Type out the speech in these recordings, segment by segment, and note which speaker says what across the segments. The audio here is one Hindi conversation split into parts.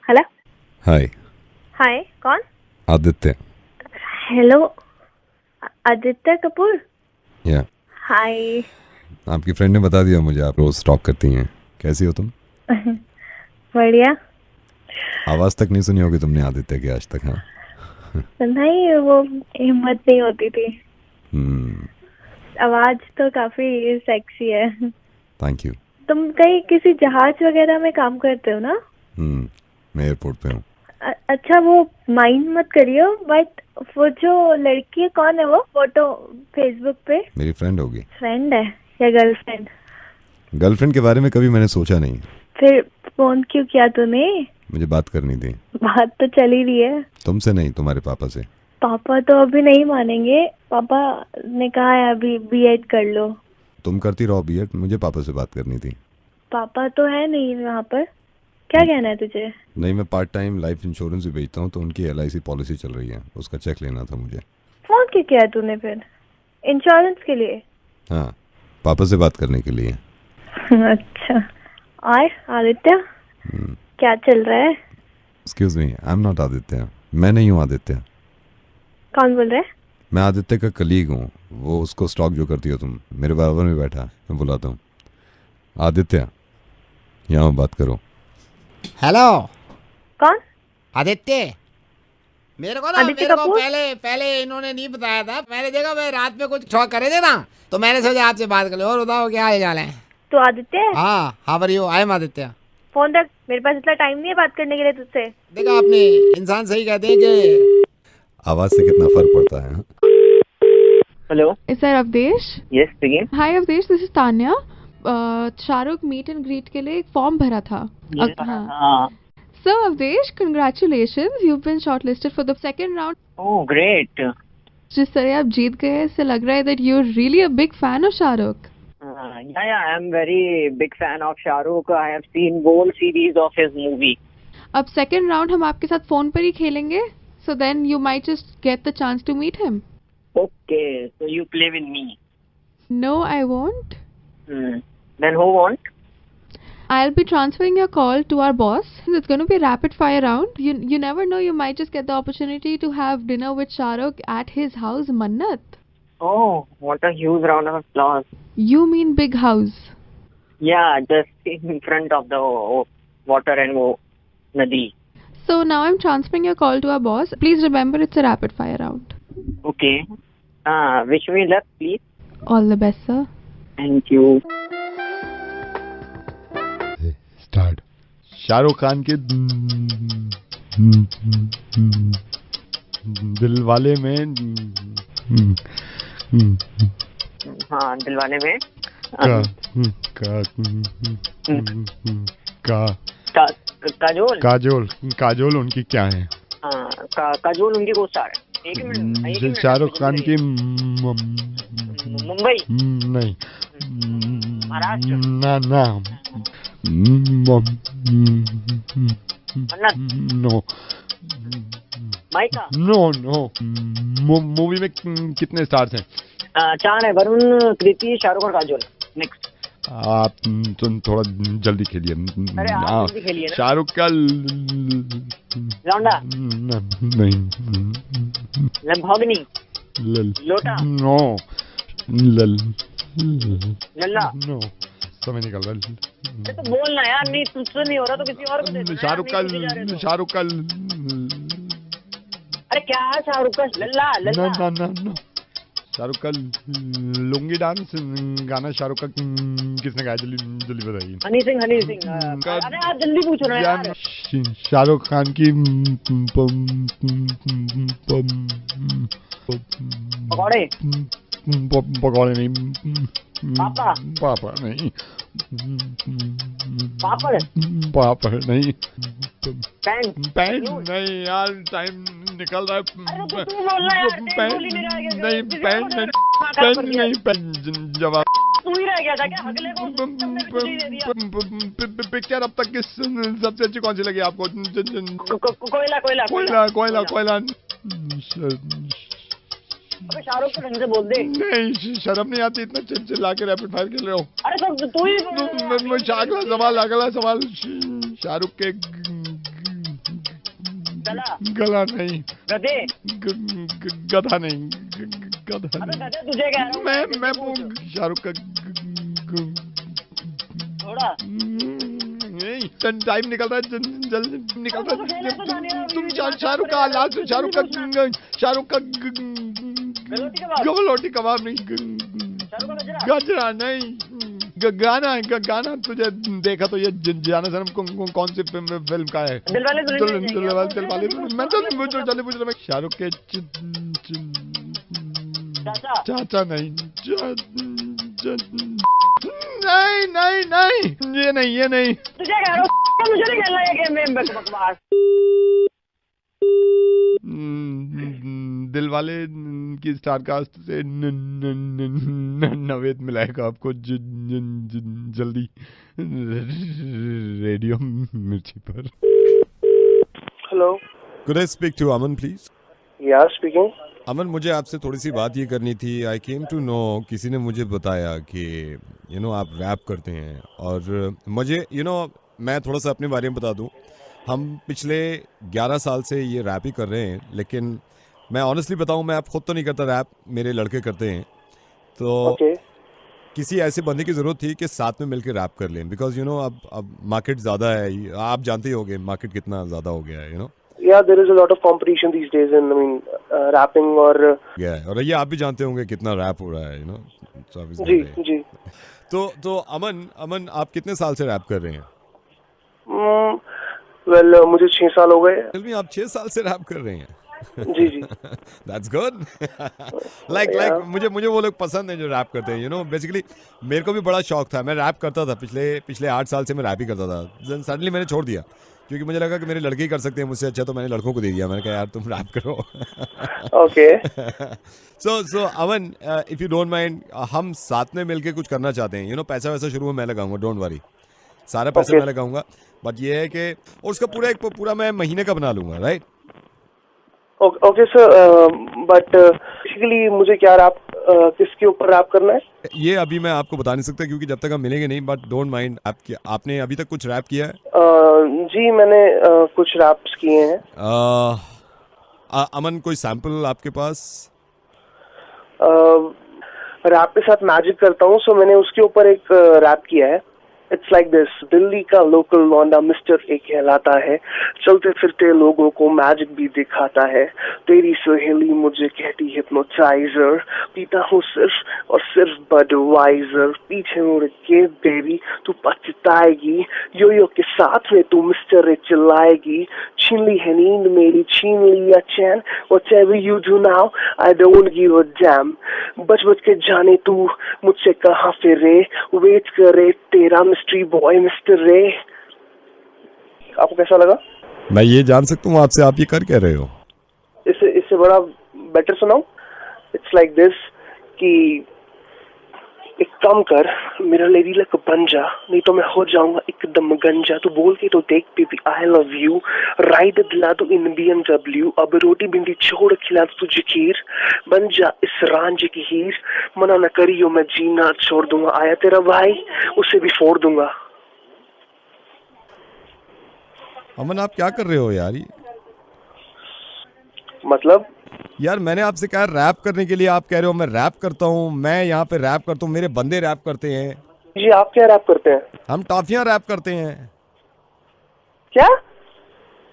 Speaker 1: हेलो।
Speaker 2: हाय।
Speaker 1: हाय, कौन?
Speaker 2: आदित्य।
Speaker 1: हेलो, आदित्य कपूर।
Speaker 2: या
Speaker 1: हाय।
Speaker 2: आपकी फ्रेंड ने बता दिया मुझे आप रोज स्टॉक करती हैं। कैसी हो तुम?
Speaker 1: बढ़िया।
Speaker 2: आवाज तक नहीं सुनी होगी तुमने आदित्य की आज तक? हाँ
Speaker 1: नहीं, वो हिम्मत नहीं होती थी।
Speaker 2: हम्म।
Speaker 1: आवाज तो काफी सेक्सी है।
Speaker 2: Thank you.
Speaker 1: तुम कहीं किसी जहाज वगैरह में काम करते हो ना?
Speaker 2: मैं एयरपोर्ट पे हूँ।
Speaker 1: अच्छा, वो माइंड मत करियो, बट वो जो लड़की है कौन है? वो फोटो फेसबुक पे
Speaker 2: मेरी फ्रेंड होगी।
Speaker 1: फ्रेंड है या गर्लफ्रेंड?
Speaker 2: गर्लफ्रेंड के बारे में कभी मैंने सोचा नहीं।
Speaker 1: फिर फोन क्यों किया तूने?
Speaker 2: मुझे बात करनी थी।
Speaker 1: बात तो चल ही रही है।
Speaker 2: तुमसे नहीं, तुम्हारे पापा से।
Speaker 1: पापा तो अभी नहीं मानेंगे। पापा ने कहा है अभी बीएड कर लो।
Speaker 2: तुम करती रहो बीएड, मुझे पापा से बात करनी थी।
Speaker 1: पापा तो है नहीं यहाँ पर। क्या कहना है तुझे?
Speaker 2: नहीं, मैं पार्ट टाइम लाइफ इंश्योरेंस भी बेचता हूँ, तो उनकी एलआईसी पॉलिसी चल रही है, उसका चेक लेना था मुझे।
Speaker 1: फोन क्यों किया तूने फिर? इंश्योरेंस के लिए?
Speaker 2: हाँ, पापा से बात करने के लिए।
Speaker 1: अच्छा। और आदित्य, क्या चल रहा है?
Speaker 2: Excuse me, I am not Aditya. मैं नहीं हूँ आदित्य।
Speaker 1: कौन बोल रहा है?
Speaker 2: मैं आदित्य का कलीग हूँ। वो उसको स्टॉक जो करती हो तुम, मेरे बराबर में बैठा है, मैं बुलाता हूँ। आदित्य, यहाँ बात करो।
Speaker 3: हेलो।
Speaker 1: कौन?
Speaker 3: आदित्य। मेरे को
Speaker 1: आदित्य कपूर?
Speaker 3: पहले इन्होंने नहीं बताया था। मैंने देखा मैं रात में कुछ शौक करे थे ना, तो मैंने सोचा आपसे बात कर लो। और बताओ क्या हाल चाल है?
Speaker 1: तो आदित्य है?
Speaker 3: हाँ, how are you? I am Aditya.
Speaker 1: Phone रख, मेरे पास इतना टाइम नहीं है बात करने के लिए तुझसे।
Speaker 3: देखा आपने, इंसान सही कहते हैं कि
Speaker 2: आवाज से कितना फर्क पड़ता है।
Speaker 4: Hello.
Speaker 5: Is that Avdesh?
Speaker 4: Yes, speaking.
Speaker 5: Hi Avdesh, this is Tanya. Shahrukh meet and greet के लिए एक फॉर्म भरा था।
Speaker 4: हाँ.
Speaker 5: So Avdesh, congratulations, you've been shortlisted for the second round.
Speaker 4: Oh, great.
Speaker 5: जिस तरह आप जीत गए, इससे लग रहा है that you're really a big fan of Shahrukh.
Speaker 4: Yeah, I'm very big fan of Shah Rukh. I have seen whole series of his movie.
Speaker 5: अब सेकेंड राउंड हम आपके साथ फोन पर ही खेलेंगे. So then you might just get the chance to meet him.
Speaker 4: Okay, so you play with me.
Speaker 5: No, I won't.
Speaker 4: Then who won't?
Speaker 5: I'll be transferring your call to our boss. It's going to be a rapid fire round. You never know, you might just get the opportunity to have dinner with Shahrukh at his house, Mannat.
Speaker 4: Oh, what a huge round of applause.
Speaker 5: You mean big house?
Speaker 4: Yeah, just in front of the water and nadi.
Speaker 5: So now I'm transferring your call to our boss. Please remember, it's a rapid fire round.
Speaker 4: Okay. Wish me luck, please.
Speaker 5: All the best, sir.
Speaker 4: Thank you.
Speaker 6: Start. Shahrukh Khan के दिल वाले में
Speaker 4: हाँ, दिलवाले में काजोल
Speaker 6: काजोल उनकी क्या है?
Speaker 4: हाँ, काजोल उनकी को स्टार है। एक मिनट।
Speaker 6: शाहरुख खान की
Speaker 4: मुंबई
Speaker 6: नहीं,
Speaker 4: महाराष्ट्र
Speaker 6: ना नो
Speaker 4: माइका
Speaker 6: नो मूवी में कितने स्टार्स हैं?
Speaker 4: 4 है, वरुण, कृति, शाहरुख और काजोल। नेक्स्ट।
Speaker 6: आप तुम थोड़ा जल्दी खेलिए।
Speaker 4: अरे आप जल्दी खेलिए ना।
Speaker 6: शाहरुख का
Speaker 4: लौंडा
Speaker 6: नहीं,
Speaker 4: लंभोगनी लोटा
Speaker 6: नो
Speaker 4: लल्ला
Speaker 6: नो समय निकल रहा।
Speaker 4: तो बोलना यार, नहीं तुझसे नहीं हो रहा तो किसी और को दे दो।
Speaker 6: शाहरुख का
Speaker 4: अरे क्या शाहरुख का लल्ला लल्ला
Speaker 6: ना शाहरुख का लुंगी डांस गाना शाहरुख का किसने गाया? जल्दी बताइए।
Speaker 4: हनी सिंह अरे आप जल्दी पूछो ना यार।
Speaker 6: शाहरुख खान की पकौड़े नहीं, पापा नहीं, पापड़ नहीं, पैंट नहीं यार, टाइम निकल रहा है। पैंट नहीं, जवाब
Speaker 4: तू ही रह गया था क्या? अगले को
Speaker 6: पिक्चर अब तक किस सबसे अच्छी कौन सी लगी आपको?
Speaker 4: अबे शाहरुख को ढंग से बोल दे।
Speaker 6: नहीं शर्म नहीं आती इतना चिल्ला के रैपिड फायर खेल रहे हो।
Speaker 4: अरे तो तू ही
Speaker 6: अगला सवाल शाहरुख के गला नहीं
Speaker 4: गधे
Speaker 6: गधा नहीं गधा
Speaker 4: अबे गधे तुझे कह रहा हूँ
Speaker 6: मैं शाहरुख का
Speaker 4: थोड़ा
Speaker 6: टाइम निकल रहा है जल्दी निकल रहा है। तुम शाहरुख का लास्ट शाहरुख का गलोटी कबाब नहीं गजरा नहीं गाना तुझे देखा तो ये जाना सनम कौन सी फिल्म का है? दिलवाले मैं तो जल्दी पूछ रहा शाहरुख के चाचा नहीं नहीं ये नहीं
Speaker 4: तुझे कह रहा हूँ मुझे नहीं खेलना ये गेम में बकवास।
Speaker 6: दिलवाले की स्टारकास्ट से नवेद मिलाएगा आपको जल्दी रेडियो मिर्ची पर।
Speaker 7: Hello,
Speaker 2: Could I speak to Aman please?
Speaker 7: या स्पीकिंग।
Speaker 2: अमन मुझे आपसे थोड़ी सी बात ये करनी थी। आई केम टू नो, किसी ने मुझे बताया कि आप रैप करते हैं और मुझे मैं थोड़ा सा अपने बारे में बता दूं। हम पिछले 11 साल से ये रैप ही कर रहे हैं, लेकिन मैं ऑनेस्टली बताऊं मैं खुद तो नहीं करता रैप, मेरे लड़के करते हैं। तो किसी ऐसे बंदे की ज़रूरत थी कि साथ में मिलकर रैप कर लें, बिकॉज अब मार्केट ज़्यादा है, आप जानते ही होंगे मार्केट कितना ज़्यादा हो गया है।
Speaker 7: Yeah, there is a lot of competition these days in, rapping और
Speaker 2: ये आप भी जानते होंगे कितना रैप हो रहा है,
Speaker 7: जी।
Speaker 2: तो अमन आप कितने साल से रैप कर रहे हैं?
Speaker 7: मुझे 6 साल हो गए।
Speaker 2: फिल्मी आप 6 साल से रैप कर रहे हैं?
Speaker 7: जी
Speaker 2: That's good. like मुझे वो लोग पसंद है जो रैप करते हैं। बेसिकली मेरे को भी बड़ा शौक था, मैं रैप करता था पिछले 8 साल से मैं रैप ही करता था। सडनली मैंने छोड़ दिया क्योंकि मुझे लगा कि मेरे लड़के ही कर सकते हैं मुझसे अच्छा, तो मैंने लड़कों को दे दिया। मैंने कहा यार तुम रैप करो।
Speaker 7: Okay.
Speaker 2: So Aman if you don't mind, हम साथ में मिलके कुछ करना चाहते हैं। पैसा वैसा शुरू में मैं लगाऊंगा, डोंट वरी, सारा पैसा मैं लगाऊंगा। बट ये है कि और उसका पूरा मैं महीने का बना लूंगा, right?
Speaker 7: Okay sir, but basically मुझे क्या रैप किसके ऊपर रैप करना है
Speaker 2: ये अभी मैं आपको बता नहीं सकता क्योंकि जब तक हम मिलेंगे नहीं। बट डोंट माइंड, आपने अभी तक कुछ रैप किया है?
Speaker 7: जी मैंने कुछ रैप्स किए हैं।
Speaker 2: अमन कोई सैंपल आपके पास?
Speaker 7: रैप के साथ मैजिक करता हूँ, सो मैंने उसके ऊपर एक रैप किया है। It's like this. दिल्ली का लोकल लौंडा मिस्टर ए कहलाता है, चलते फिरते लोगों को मैजिक भी दिखाता है। तेरी सहेली मुझे कहती हिप्नोटाइजर, पीता हूँ सिर्फ और सिर्फ बडवाइजर। पीछे मुड़ के बेबी तू पछताएगी, यो के साथ में तू मिस्टर ए चिल्लाएगी। छीन ली है नींद मेरी, छीन लिया चैन, whatever you do now I don't give a damn। बच के जाने तू मुझसे कहाँ फिरे, वेट करे तेरा मिस्ट्री बॉय मिस्टर रे। आपको कैसा लगा?
Speaker 2: मैं ये जान सकता हूँ आपसे, आप ये कर क्या रहे हो?
Speaker 7: इससे बड़ा बेटर सुनाऊं? इट्स लाइक दिस कि एक काम कर, मेरा लेडी लक बन जा, नहीं तो मैं हो जाऊंगा एकदम गंजा। तू बोल के तो देख baby I love you, ride दिला दो इन BMW, अब रोटी भिंडी छोड़ खिला दो तुझे खीर, बन जा इस रांझे की हीर। मना न करियो मैं जीना छोड़ दूंगा, आया तेरा भाई उसे भी फोड़ दूंगा।
Speaker 2: अमन आप क्या कर रहे हो यार?
Speaker 7: मतलब
Speaker 2: यार मैंने आपसे कहा रैप करने के लिए, आप कह रहे हो मैं रैप करता हूँ, मैं यहाँ पे रैप करता हूँ, मेरे बंदे रैप करते हैं।
Speaker 7: जी आप क्या रैप करते हैं?
Speaker 2: हम टॉफियाँ रैप करते हैं।
Speaker 7: क्या?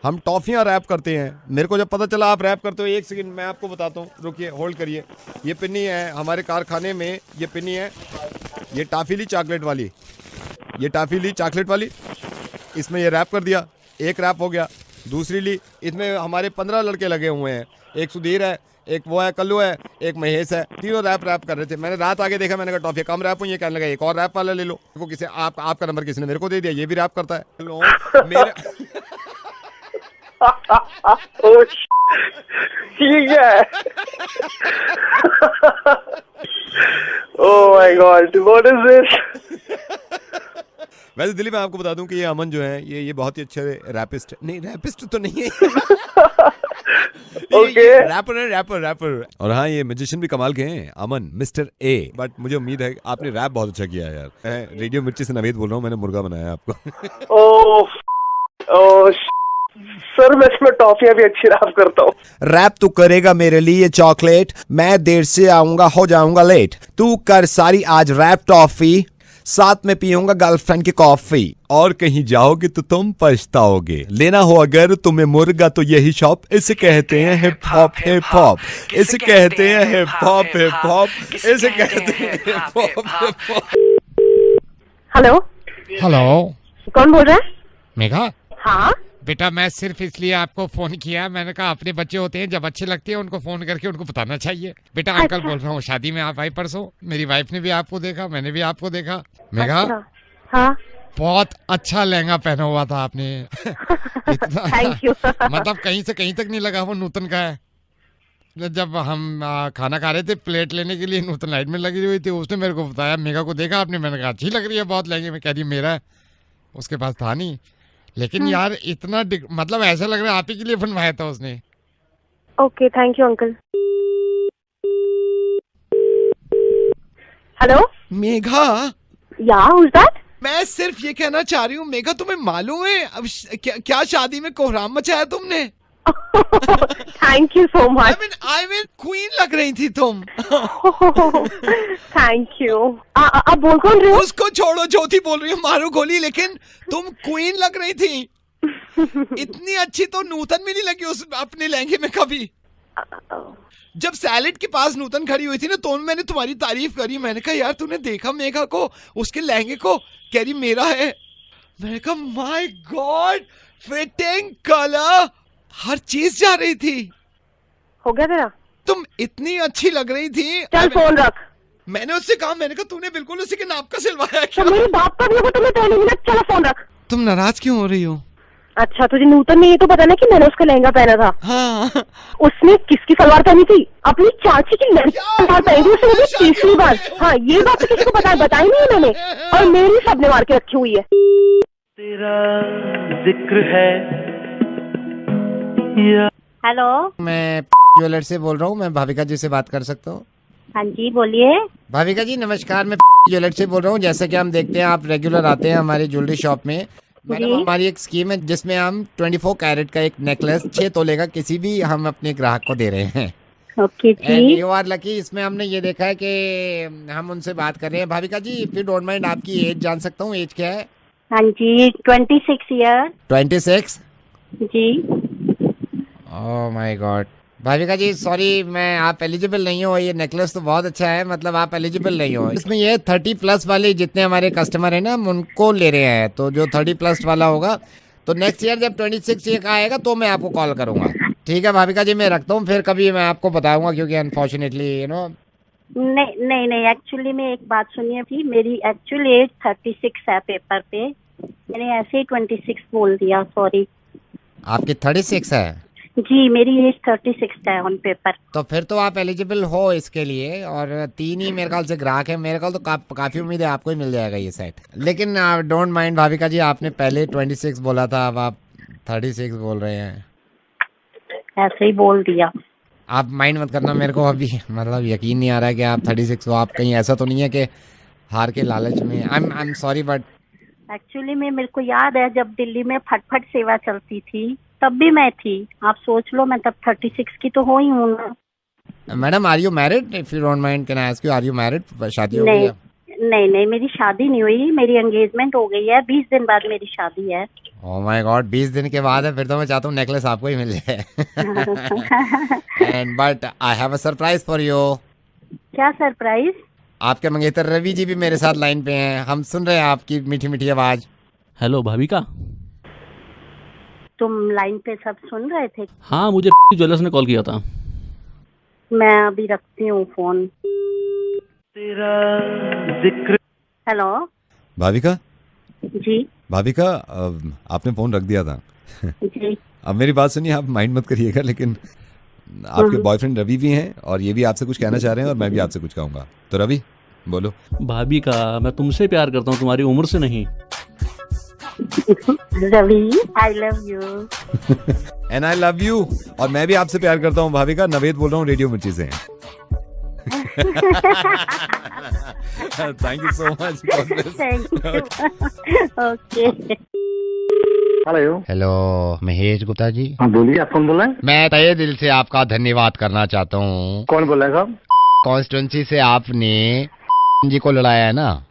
Speaker 2: हम टॉफियाँ रैप करते हैं। मेरे को जब पता चला आप रैप करते हो, एक सेकंड मैं आपको बताता हूँ, रुकिए होल्ड करिए। ये पिन्नी है हमारे कारखाने में, ये पिन्नी है, ये टाफीली चॉकलेट वाली, ये टाफीली चॉकलेट वाली, इसमें ये रैप कर दिया, एक रैप हो गया। दूसरी ली, इसमें हमारे 15 लड़के लगे हुए हैं, एक सुधीर है, एक वो है कल्लू है, एक महेश है, तीनों रैप कर रहे थे। मैंने रात आगे देखा, मैंने कहा टॉफी कम रैप हुई है, कहने लगा एक और रैप वाला ले लो। को किसी आपका नंबर किसी ने मेरे को दे दिया, ये भी रैप करता है। लो मेरे
Speaker 7: ठीक है। Oh my God, what is this?
Speaker 2: वैसे दिल्ली में आपको बता दूं कि ये अमन जो है ये बहुत ही अच्छे रैपिस्ट नहीं, रैपिस्ट तो नहीं है
Speaker 7: ओके
Speaker 2: रैपर। और हाँ, ये म्यूजिशियन भी कमाल के हैं, अमन मिस्टर ए। बट मुझे उम्मीद है आपने रैप बहुत अच्छा किया है यार। मैं रेडियो मिर्ची से नवेद बोल रहा हूँ, मैंने मुर्गा बनाया आपको।
Speaker 7: ओह सर, मैं इसमें टॉफियां भी अच्छी रैप करता हूँ।
Speaker 2: रैप तू करेगा मेरे लिए चॉकलेट, मैं देर से आऊंगा हो जाऊंगा लेट। तू कर सारी आज रैप टॉफी, साथ में पीऊंगा गर्लफ्रेंड की कॉफी। और कहीं जाओगे तो तुम पछताओगे, लेना हो अगर तुम्हें मुर्गा तो यही शॉप। इसे कहते हैं हिप हॉप हिप हॉप, इसे कहते हैं हिप हॉप हिप हॉप, इसे कहते हैं hip hop hip hop.
Speaker 1: Hello
Speaker 3: hello,
Speaker 1: कौन बोल रहा है?
Speaker 3: मेघा।
Speaker 1: हाँ
Speaker 3: बेटा, मैं सिर्फ इसलिए आपको फोन किया, मैंने कहा अपने बच्चे होते हैं जब अच्छे लगते हैं उनको फोन करके उनको बताना चाहिए। बेटा अंकल बोल रहा हूँ, शादी में आप आई परसों, मेरी वाइफ ने भी आपको देखा, मैंने भी आपको देखा। मेघा,
Speaker 1: हाँ
Speaker 3: बहुत अच्छा लहंगा पहना हुआ था आपने।
Speaker 1: Thank you.
Speaker 3: मतलब कहीं से कहीं तक नहीं लगा वो नूतन का है। जब हम खाना खा रहे थे, प्लेट लेने के लिए नूतन लाइट में लगी हुई थी, उसने मेरे को बताया मेघा को देखा आपने, मैंने कहा अच्छी लग रही है बहुत लहंगे में। कह रही मेरा है, उसके पास था नहीं। लेकिन यार इतना मतलब ऐसा लग रहा है आप ही के लिए बनवाया था उसने।
Speaker 1: Okay thank you uncle. Hello
Speaker 2: Megha,
Speaker 1: या who's that?
Speaker 2: मैं सिर्फ ये कहना चाह रही हूँ मेघा, तुम्हें मालूम है अब क्या शादी में कोहराम मचाया तुमने?
Speaker 1: Thank you so much.
Speaker 2: I mean queen लग रही थी तुम।
Speaker 1: Thank you. आप बोल कौन रहे हो?
Speaker 2: उसको छोड़ो, ज्योति बोल रही हूँ, मारो गोली। लेकिन तुम क्वीन लग रही थी। इतनी अच्छी तो नूतन भी नहीं लगी उस अपने लहंगे में कभी। जब सैलेड के पास नूतन खड़ी हुई थी ना, तो मैंने तुम्हारी तारीफ करी। मैंने कहा यार तूने देखा मेघा को, उसके लहंगे को? कह रही मेरा है। मैंने कहा माय गॉड, फिटिंग, कलर, हर चीज जा रही थी।
Speaker 1: हो गया तेरा?
Speaker 2: तुम इतनी अच्छी लग रही थी।
Speaker 1: चल फोन रख।
Speaker 2: मैंने उससे कहा, मैंने कहा तूने बिल्कुल उसी के नाप का सिलवाया क्या?
Speaker 1: तो मेरे बाप का भी तुम्हें पहले मिला। चलो फोन रख।
Speaker 2: तुम नाराज क्यों हो रही हो?
Speaker 1: अच्छा तुझे नूतन में ये तो पता ना कि मैंने उसका लहंगा पहना था।
Speaker 2: हाँ।
Speaker 1: उसने किसकी सलवार पहनी थी? अपनी चाची की लड़की सलवार पहनी थी उसने, तीसरी बार। हाँ ये बात तो किसी को बताई नहीं है मैंने, और मेरी सबने मार के रखी हुई है।
Speaker 8: तेरा जिक्र है।
Speaker 1: हेलो,
Speaker 3: मैं ज्वेलर से बोल रहा हूँ, मैं भाविका जी से बात कर सकता हूँ?
Speaker 1: हाँ जी बोलिए।
Speaker 3: भाविका जी नमस्कार, मैं ज्वेलर से बोल रहा हूँ। जैसा कि हम देखते हैं आप रेगुलर आते हैं हमारी ज्वेलरी शॉप में। मैडम हमारी एक स्कीम है जिसमें हम 24 कैरेट का एक नेकलेस 6 तोले का किसी भी हम अपने ग्राहक को दे रहे हैं।
Speaker 1: ओके जी।
Speaker 3: You are lucky. इसमें हमने ये देखा है कि हम उनसे बात कर रहे हैं। Bhavika ji if you don't mind, आपकी एज जान सकता हूँ? एज क्या है?
Speaker 1: हाँ जी 26 ईयर।
Speaker 3: 26
Speaker 1: जी।
Speaker 3: Oh my god. Bhavika ji sorry, मैं आप एलिजिबल नहीं हो। ये नेकलेस तो बहुत अच्छा है, मतलब आप एलिजिबल नहीं हो इसमें। ये 30+ वाले जितने हमारे कस्टमर हैं ना, हम उनको ले रहे हैं। तो जो 30+ वाला होगा, तो नेक्स्ट ईयर जब 26 ईयर का आएगा तो मैं आपको कॉल करूंगा। ठीक है भाविका जी, मैं रखता हूँ, फिर कभी मैं आपको बताऊंगा, क्योंकि अनफॉर्चुनेटली यू नो।
Speaker 1: नहीं एक्चुअली में एक बात सुनिए भी, मेरी एक्चुअली एज 36 है पेपर पे, मैंने ऐसे ही 26 बोल दिया, सॉरी।
Speaker 3: आपकी 36 है?
Speaker 1: जी मेरी एज 36 है ऑन पेपर।
Speaker 3: तो फिर तो आप एलिजिबल हो इसके लिए, और 3 ही मेरे ख्याल से ग्राहक है। मेरे ख्याल तो काफी उम्मीद है आपको ही मिल जाएगा ये सेट। लेकिन डोंट माइंड भाविका जी, आपने पहले 26 बोला था, अब आप 36 बोल रहे हैं।
Speaker 1: ऐसे ही बोल दिया।
Speaker 3: आप माइंड मत करना, मेरे को अभी मतलब यकीन नहीं आ रहा है कि आप 36 हो। आप कहीं ऐसा तो नहीं है कि हार के लालच में? आई एम सॉरी बट
Speaker 1: एक्चुअली में मेरे को याद है जब दिल्ली में फटफट सेवा चलती थी तब भी मैं थी। आप सोच लो, मैं तब 36 की तो हो ही हूँ ना।
Speaker 3: Madam are you married? If you don't mind can I ask you, are you married? शादी हो गई है?
Speaker 1: नहीं मेरी शादी नहीं हुई, मेरी एंगेजमेंट हो गई है। 20 दिन बाद मेरी शादी है।
Speaker 3: ओह माय गॉड, 20 दिन के बाद है? फिर तो मैं चाहता हूँ नेकलेस आपको ही मिल जाए। And but I have a surprise for you.
Speaker 1: क्या सरप्राइज?
Speaker 3: आपके मंगेतर रवि जी भी मेरे साथ लाइन पे हैं, हम सुन रहे हैं आपकी मीठी मीठी आवाज।
Speaker 9: हेलो भाविका।
Speaker 1: तुम लाइन पे सब सुन रहे थे?
Speaker 9: हाँ, मुझे ज्वेलर्स ने कॉल किया था।
Speaker 1: मैं अभी रखती हूँ फोन।
Speaker 8: तेरा जिक्र।
Speaker 1: हेलो
Speaker 2: भाविका।
Speaker 1: जी।
Speaker 2: भाविका, आपने फोन रख दिया था।
Speaker 1: जी।
Speaker 2: अब मेरी बात सुनिए, आप माइंड मत करिएगा, लेकिन आपके बॉयफ्रेंड रवि भी हैं और ये भी आपसे कुछ कहना चाह रहे हैं और मैं भी आपसे कुछ कहूँगा। तो रवि बोलो।
Speaker 9: भाविका, मैं तुमसे प्यार करता हूँ, तुम्हारी उम्र से नहीं।
Speaker 10: Ravi, I love you.
Speaker 2: And I love you. और मैं भी आपसे प्यार करता हूँ भाविका। नवेद बोल रहा हूँ रेडियो मिर्ची से। Thank you so much.
Speaker 10: Thank you. Okay.
Speaker 3: Hello Mahesh Gupta ji.
Speaker 11: हाँ बोलिए, आप कौन बोल रहे हैं?
Speaker 3: मैं तहे दिल से आपका धन्यवाद करना चाहता हूँ।
Speaker 11: कौन बोल रहे हैं साहब?
Speaker 3: कॉन्स्टिट्यूंसी से आपने जी को लड़ाया है ना?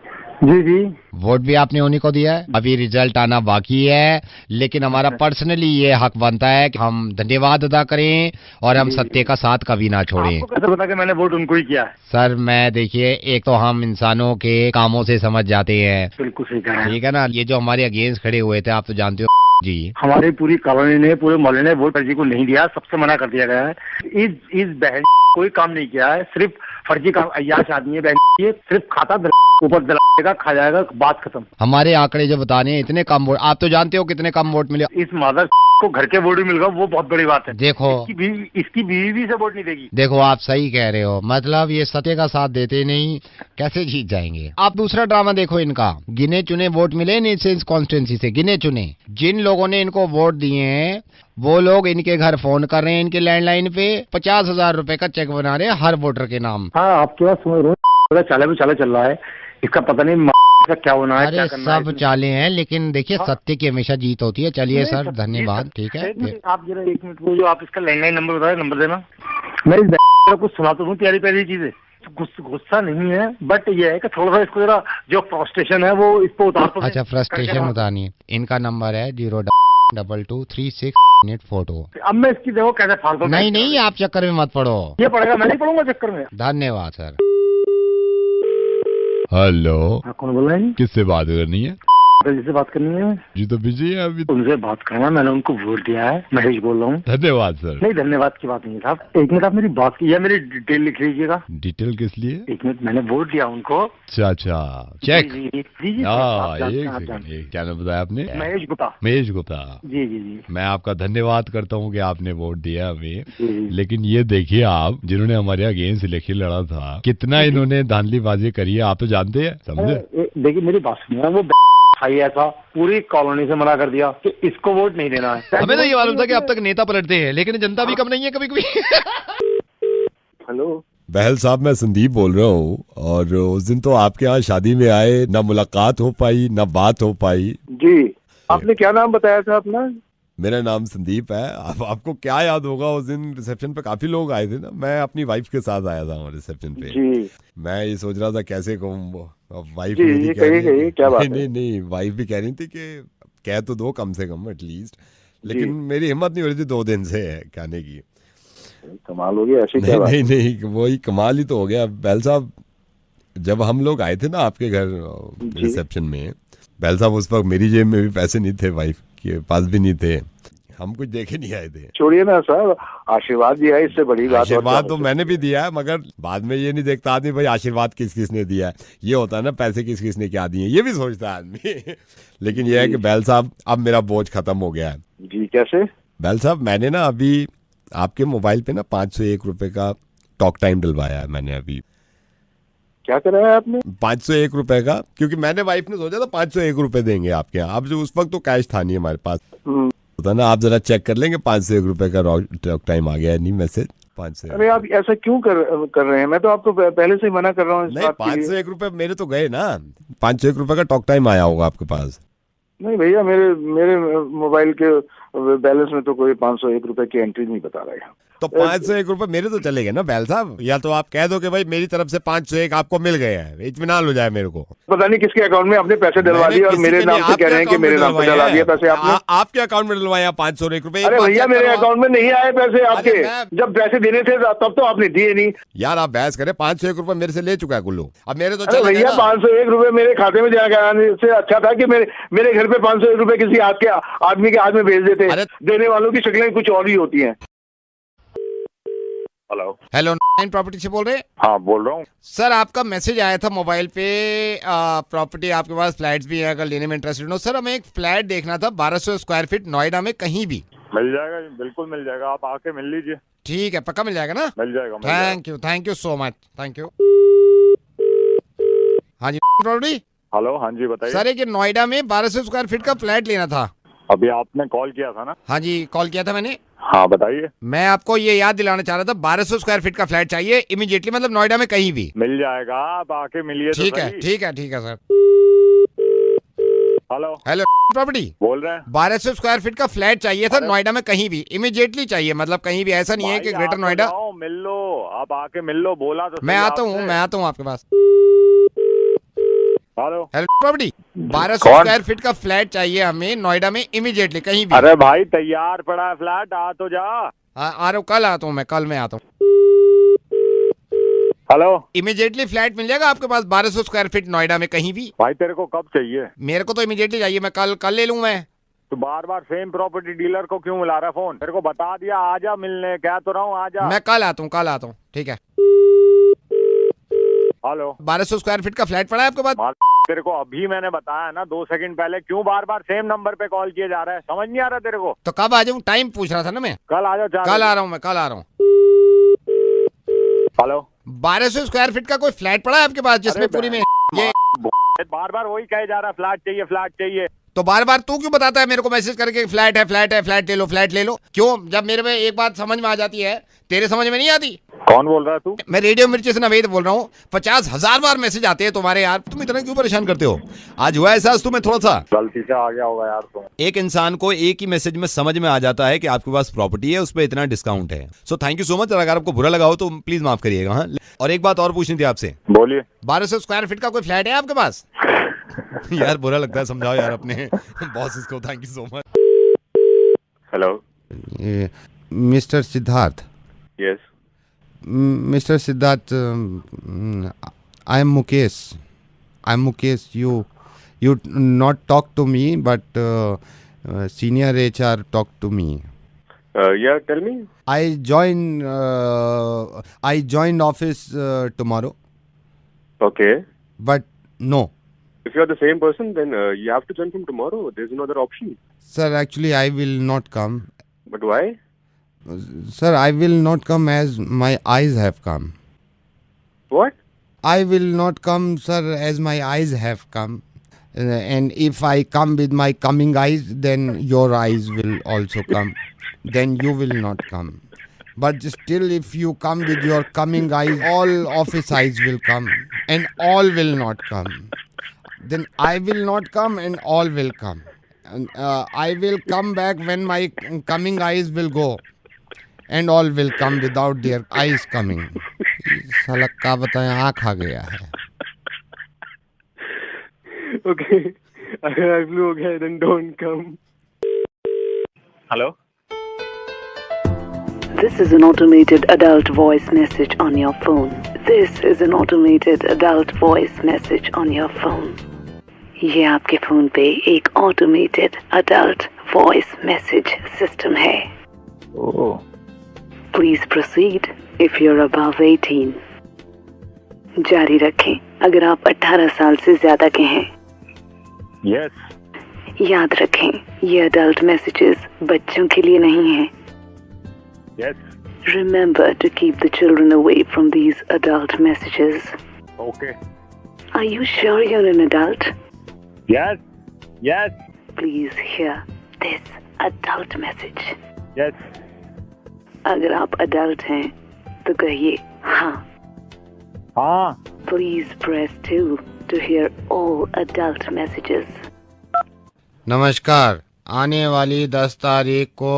Speaker 11: जी जी।
Speaker 3: वोट भी आपने उन्हीं को दिया है। अभी रिजल्ट आना बाकी है, लेकिन हमारा पर्सनली ये हक बनता है कि हम धन्यवाद अदा करें और हम सत्य का साथ कभी ना छोड़ें।
Speaker 11: आपको कैसे पता कि मैंने वोट उनको ही किया है?
Speaker 3: सर मैं देखिए, एक तो हम इंसानों के कामों से समझ जाते हैं।
Speaker 11: बिल्कुल सही कह रहे हैं।
Speaker 3: ठीक है ना। ये जो हमारे अगेंस्ट खड़े हुए थे, आप तो जानते हो जी,
Speaker 11: हमारी पूरी कॉलोनी ने, पूरे मोहल्ले ने वोट फर्जी को नहीं दिया, सबसे मना कर दिया गया है। इस बहन कोई काम नहीं किया है, सिर्फ फर्जी काम। अय्याश आदमी है बहन, ये सिर्फ खाता ऊपर दिलाएगा, खा जाएगा, बात खत्म।
Speaker 3: हमारे आंकड़े जो बता रहे हैं इतने कम वोट, आप तो जानते हो कितने कम वोट मिले।
Speaker 11: इस मादर को घर के वोट भी मिल गया, वो बहुत बड़ी बात है।
Speaker 3: देखो
Speaker 11: इसकी बीवी भी से वोट नहीं देगी।
Speaker 3: देखो आप सही कह रहे हो, मतलब ये सत्य का साथ देते नहीं, कैसे जीत जाएंगे। आप दूसरा ड्रामा देखो इनका। गिने चुने वोट मिले नहीं इस कॉन्स्टिट्यूंसी से, गिने चुने। जिन लोगों ने इनको वोट दिए हैं वो लोग इनके घर फोन कर रहे हैं, इनके लैंडलाइन पे 50,000 रुपए का चेक बना रहे हैं हर वोटर के नाम।
Speaker 11: हाँ, आपके पास समझ रहे हो, चाले चल रहा है, इसका पता नहीं का क्या होना है, क्या करना है।
Speaker 3: सब चाले हैं, लेकिन देखिए सत्य की हमेशा जीत होती है। चलिए सर, धन्यवाद। ठीक है,
Speaker 11: आप जरा 1 मिनट, वो जो आप इसका लैंडलाइन नंबर बताए, नंबर देना। मैं इस कुछ सुना तो हूँ, प्यारी प्यारी चीजें। गुस्सा नहीं है, बट ये है कि थोड़ा सा इसको जरा जो फ्रस्ट्रेशन है वो इस पे उतार।
Speaker 3: अच्छा, फ्रस्ट्रेशन उतारनी है। इनका नंबर है 0223642।
Speaker 11: अब मैं इसकी देखो कैसे फालतू।
Speaker 3: नहीं, आप चक्कर में मत पड़ो।
Speaker 11: ये पड़ेगा, मैं नहीं पढ़ूंगा चक्कर में।
Speaker 3: धन्यवाद सर।
Speaker 6: हेलो,
Speaker 11: कौन बोल रहे हैं?
Speaker 6: किससे बात करनी है?
Speaker 11: जिससे बात करनी है
Speaker 6: जी तो बिजी है अभी।
Speaker 11: उनसे बात करना, मैंने उनको वोट दिया है। महेश बोल रहा हूँ।
Speaker 6: धन्यवाद सर।
Speaker 11: नहीं, धन्यवाद की बात नहीं है साहब। 1 मिनट, आप मेरी बात की या मेरी डिटेल लिख लीजिएगा।
Speaker 6: डिटेल किस लिए?
Speaker 11: 1 मिनट, मैंने वोट दिया उनको।
Speaker 6: अच्छा, चेक।
Speaker 11: जी,
Speaker 6: क्या नाम बताया आपने?
Speaker 11: महेश गुप्ता।
Speaker 6: महेश गुप्ता।
Speaker 11: जी जी जी।
Speaker 6: मैं आपका धन्यवाद करता हूँ कि आपने वोट दिया हमें, लेकिन ये देखिए आप, जिन्होंने हमारे अगेंस्ट इलेक्शन लड़ा था, कितना इन्होंने धांधलीबाजी करी है, आप तो जानते हैं। समझे?
Speaker 11: देखिए मेरी बात सुनिए, वो भाई ऐसा पूरी कॉलोनी से मना कर दिया कि इसको वोट नहीं देना है।
Speaker 6: हमें तो ये मालूम था कि अब तक नेता पलटते हैं, लेकिन जनता भी कम नहीं है कभी कभी।
Speaker 11: हेलो
Speaker 2: बहल साहब, मैं संदीप बोल रहा हूँ। और उस दिन तो आपके यहाँ शादी में आए, ना मुलाकात हो पाई, ना बात हो पाई।
Speaker 7: जी, आपने क्या नाम बताया था अपना?
Speaker 2: मेरा नाम संदीप है। आपको क्या याद होगा, उस दिन रिसेप्शन पे काफी लोग आए थे ना, मैं अपनी वाइफ के साथ आया था रिसेप्शन पे।
Speaker 7: जी।
Speaker 2: मैं ये सोच रहा था कैसे कहूँ, वाइफ
Speaker 7: मेरी कह रही क्या बात है?
Speaker 2: नहीं, वाइफ भी कह रही थी कि कह तो दो कम से कम एटलीस्ट, लेकिन मेरी हिम्मत नहीं हो रही थी 2 दिन से कहने की।
Speaker 7: कमाल हो गया ऐसी क्या बात?
Speaker 2: नहीं, वही कमाल ही तो हो गया। बैल साहब, जब हम लोग आए थे ना आपके घर रिसेप्शन में, बैल साहब उस वक्त मेरी जेब में भी पैसे नहीं थे, वाइफ के पास भी नहीं थे, हम कुछ देखे नहीं आए थे।
Speaker 7: छोड़िए ना सर, आशीर्वाद दिया है, इससे बड़ी बात।
Speaker 2: आशीर्वाद तो मैंने भी दिया है, मगर बाद में ये नहीं देखता आदमी भाई आशीर्वाद किस किस ने दिया है। ये होता है ना, पैसे किस किस ने क्या दिए, ये भी सोचता है आदमी। लेकिन ये है कि बैल साहब, अब मेरा बोझ खत्म हो गया है।
Speaker 7: जी, कैसे?
Speaker 2: बैल साहब, मैंने ना अभी आपके मोबाइल पे ना 501 रुपए का टॉक टाइम डलवाया है मैंने अभी।
Speaker 7: क्या कराया आपने?
Speaker 2: 501 रुपए का, क्योंकि मैंने वाइफ ने सोचा था 501 रुपए देंगे आपके यहाँ। अब जो उस वक्त तो कैश था नहीं हमारे पास, होता ना, आप जरा चेक कर लेंगे 501 रुपए का टॉक टाइम आ गया है नहीं मैसेज 501।
Speaker 7: अरे आप ऐसा क्यों कर रहे हैं? मैं तो आपको पहले से ही मना कर रहा हूँ।
Speaker 2: नहीं, 501 रुपए मेरे तो गए ना, 501 रुपए का टॉक टाइम आया होगा आपके पास।
Speaker 7: नहीं भैया, मेरे मोबाइल के बैलेंस में तो कोई 501 रुपए की एंट्री नहीं बता रहा है।
Speaker 2: तो 501 रुपए मेरे तो चले गए ना बैल साहब। या तो आप कह दो कि भाई मेरी तरफ से 501 आपको मिल गए हैं, इत्मीनान हो जाए मेरे को।
Speaker 7: पता नहीं किसके अकाउंट में आपने पैसे डलवा दिए और मेरे नाम से कह रहे हैं कि मेरे नाम पे डलवा दिए पैसे आपने।
Speaker 2: आपके अकाउंट में डलवाया 501 रुपए?
Speaker 7: अरे भैया, मेरे अकाउंट में नहीं आए पैसे आपके। जब पैसे देने थे तब तो आपने दिए नहीं।
Speaker 2: यार आप बहस करें, 501 रुपए मेरे से ले चुका है कुल्लू, अब मेरे तो
Speaker 7: चले गए। भैया 501 रुपए मेरे खाते में जाने से अच्छा था कि मेरे घर पे 501 रुपए किसी आदमी के हाथ में भेज देते। देने वालों की शक्लें कुछ और ही होती हैं।
Speaker 3: हेलो, 9 प्रॉपर्टी से बोल रहे हैं?
Speaker 12: हाँ, बोल रहा हूँ
Speaker 3: सर। आपका मैसेज आया था मोबाइल पे, प्रॉपर्टी आपके पास फ्लैट्स भी हैं, अगर लेने में इंटरेस्टेड हो। सर, हमें एक फ्लैट देखना था 1200 स्क्वायर फीट नोएडा में, कहीं भी
Speaker 12: मिल जाएगा। बिल्कुल मिल जाएगा, आप आके मिल लीजिए।
Speaker 3: ठीक है, पक्का मिल जाएगा ना?
Speaker 12: मिल जाएगा।
Speaker 3: Thank you so much, thank you. हाँ जी, प्रॉपर्टी
Speaker 12: हेलो, हाँ जी बताइए।
Speaker 3: सर एक नोएडा में 1200 स्क्वायर फीट का फ्लैट लेना था।
Speaker 12: अभी आपने कॉल किया था ना?
Speaker 3: हाँ जी, कॉल किया था मैंने।
Speaker 12: हाँ बताइए।
Speaker 3: मैं आपको ये याद दिलाना चाह रहा था, 1200 स्क्वायर फीट का फ्लैट चाहिए इमीडिएटली, मतलब नोएडा में कहीं भी।
Speaker 12: मिल जाएगा, आप आके मिलिए।
Speaker 3: ठीक है, ठीक है, ठीक है सर।
Speaker 12: हेलो
Speaker 3: हेलो प्रॉपर्टी
Speaker 12: बोल रहे हैं।
Speaker 3: 1200 स्क्वायर फीट का फ्लैट चाहिए था नोएडा में कहीं भी, इमीडिएटली चाहिए, मतलब कहीं भी, ऐसा नहीं है कि ग्रेटर नोएडा।
Speaker 12: मिल लो, आप आके मिल लो, बोला तो।
Speaker 3: मैं आता हूँ आपके पास।
Speaker 12: Hello
Speaker 3: hello property 1200 square feet का फ्लैट चाहिए हमें नोएडा में इमीडिएटली कहीं भी।
Speaker 12: अरे भाई तैयार पड़ा है फ्लैट, आ तो जा।
Speaker 3: आ रहा हूँ, कल आता हूँ मैं, कल मैं आता हूँ।
Speaker 12: हेलो
Speaker 3: इमीडिएटली फ्लैट मिल जाएगा आपके पास 1200 स्क्वायर फीट नोएडा में कहीं भी?
Speaker 12: भाई तेरे को कब चाहिए?
Speaker 3: मेरे को तो इमीडिएटली चाहिए, मैं कल ले लूँ मैं।
Speaker 12: तो बार बार सेम प्रॉपर्टी डीलर को क्यों मिला रहा है फोन? तेरे को बता दिया, आजा मिलने, कह तो रहा हूँ आजा।
Speaker 3: मैं कल आता हूँ, ठीक है।
Speaker 12: हेलो
Speaker 3: 1200 स्क्वायर फीट का फ्लैट पड़ा है आपके पास?
Speaker 12: तेरे को अभी मैंने बताया ना 2 सेकंड पहले, क्यों बार बार सेम नंबर पे कॉल किए जा रहा है? समझ नहीं आ रहा तेरे को?
Speaker 3: तो कब आ जाऊँ? टाइम पूछ रहा था ना मैं।
Speaker 12: कल आ जाओ।
Speaker 3: कल आ रहा हूँ मैं, कल आ रहा हूँ।
Speaker 12: हेलो
Speaker 3: 1200 स्क्वायर फीट का कोई फ्लैट पड़ा है आपके पास जिसमें पूरी में ये
Speaker 12: बार बार वही कहे जा रहा है, फ्लैट चाहिए फ्लैट चाहिए।
Speaker 3: तो बार बार तू क्यों बताता है मेरे को मैसेज करके फ्लैट है, फ्लैट है, फ्लैट ले लो? क्यों? जब मेरे में एक बात समझ में आ जाती है, तेरे समझ में नहीं आती?
Speaker 12: कौन बोल रहा है तू?
Speaker 3: मैं रेडियो मिर्ची से नवेद बोल रहा हूँ। 50,000 बार मैसेज आते हैं तुम्हारे यार, तुम इतना क्यों परेशान करते हो? आज हुआ एहसास तुम्हें थोड़ा सा?
Speaker 12: गलती से आ गया होगा यार तुम।
Speaker 2: एक इंसान को एक ही मैसेज में समझ में आ जाता है कि आपके पास प्रॉपर्टी है, उस पर इतना डिस्काउंट है। So thank you so much. अगर आपको बुरा लगा हो तो प्लीज माफ करिएगा। हाँ, और एक बात और पूछनी थी आपसे।
Speaker 12: बोलिए।
Speaker 3: 1200 स्क्वायर फीट का कोई फ्लैट है आपके पास? यार बुरा लगता है, समझाओ यार अपने बॉसेस को। Thank you so much.
Speaker 12: Hello
Speaker 2: mister Siddharth.
Speaker 12: Yes
Speaker 2: Mr. Siddharth, I am Mukesh. You not talk to me, but senior HR talk to me.
Speaker 12: Yeah, tell me.
Speaker 2: I joined office tomorrow.
Speaker 12: Okay.
Speaker 2: But no.
Speaker 12: If you are the same person, then you have to join from tomorrow. There's no other option.
Speaker 2: Sir, actually I will not come.
Speaker 12: But why?
Speaker 2: Sir, I will not come as my eyes have come.
Speaker 12: What?
Speaker 2: I will not come, sir, as my eyes have come. And if I come with my coming eyes, then your eyes will also come. Then you will not come. But still, if you come with your coming eyes, all office eyes will come. And all will not come. Then I will not come and all will come. And, I will come back when my coming eyes will go. And all will come without their eyes coming. साला का बताएं, आँख आ गया है।
Speaker 12: Okay. अगर आई फ्लू हो गया then don't come. Hello.
Speaker 13: This is an automated adult voice message on your phone. This is an automated adult voice message on your phone. ये आपके फोन पे एक automated adult voice message system है.
Speaker 12: Oh.
Speaker 13: Please proceed if you're above 18. जारी रखें अगर आप 18 साल से ज्यादा के हैं।
Speaker 12: Yes.
Speaker 13: याद रखें ये अडल्ट मैसेजेस बच्चों के लिए नहीं हैं।
Speaker 12: Yes.
Speaker 13: Remember to keep the children away from these adult messages.
Speaker 12: Okay.
Speaker 13: Are you sure you're an adult?
Speaker 12: Yes. Yes.
Speaker 13: Please hear this adult message.
Speaker 12: Yes.
Speaker 13: अगर आप अडल्ट हैं तो कहिए हाँ।
Speaker 12: हाँ।
Speaker 13: Please press 2 to hear all adult messages.
Speaker 3: नमस्कार। आने वाली 10 तारीख को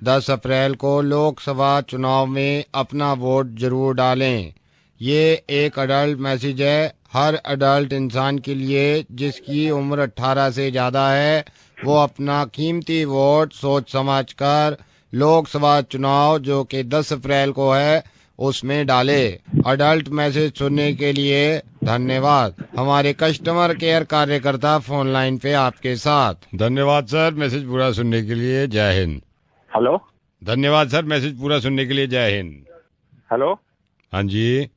Speaker 3: 10 अप्रैल को लोकसभा चुनाव में अपना वोट जरूर डालें। ये एक अडल्ट मैसेज है हर अडल्ट इंसान के लिए जिसकी उम्र 18 से ज़्यादा है। वो अपना कीमती वोट सोच समझ कर लोकसभा चुनाव जो कि 10 अप्रैल को है उसमें डाले। अडल्ट मैसेज सुनने के लिए धन्यवाद। हमारे कस्टमर केयर कार्यकर्ता फोन लाइन पे आपके साथ। धन्यवाद सर मैसेज पूरा सुनने के लिए, जय हिंद।
Speaker 12: हेलो।
Speaker 2: धन्यवाद सर मैसेज पूरा सुनने के लिए, जय हिंद।
Speaker 12: हेलो।
Speaker 2: हाँ जी।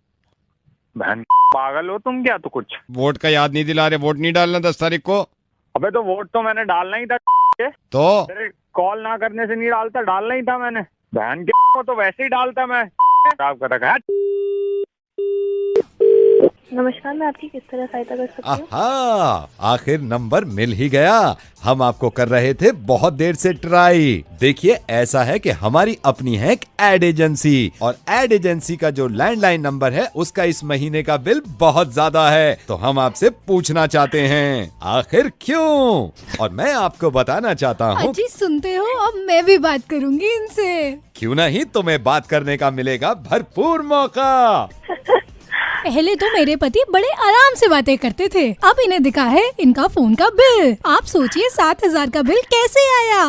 Speaker 12: बहन पागल हो तुम क्या? तो कुछ
Speaker 2: वोट का याद नहीं दिला रहे? वोट नहीं डालना 10 तारीख को?
Speaker 12: अबे तो वोट तो मैंने डालना ही था।
Speaker 2: तो
Speaker 12: तेरे कॉल ना करने से नहीं डालता, डालना ही था मैंने। बहन के को तो वैसे ही डालता मैं। खराब कर रखा है।
Speaker 14: नमस्कार, मैं आपकी किस तरह सहायता कर सकती हूँ?
Speaker 2: आहा, आखिर नंबर मिल ही गया। हम आपको कर रहे थे बहुत देर से ट्राई। देखिए, ऐसा है कि हमारी अपनी है एक एड एजेंसी, और एड एजेंसी का जो लैंडलाइन नंबर है उसका इस महीने का बिल बहुत ज्यादा है। तो हम आपसे पूछना चाहते हैं, आखिर क्यों? और मैं आपको बताना चाहता हूँ।
Speaker 15: अजी सुनते हो, अब मैं भी बात करूँगी इनसे।
Speaker 2: क्यों नहीं, तुम्हें बात करने का मिलेगा भरपूर मौका।
Speaker 15: पहले तो मेरे पति बड़े आराम से बातें करते थे, अब इन्हें दिखा है इनका फोन का बिल। आप सोचिए 7,000 का बिल कैसे आया?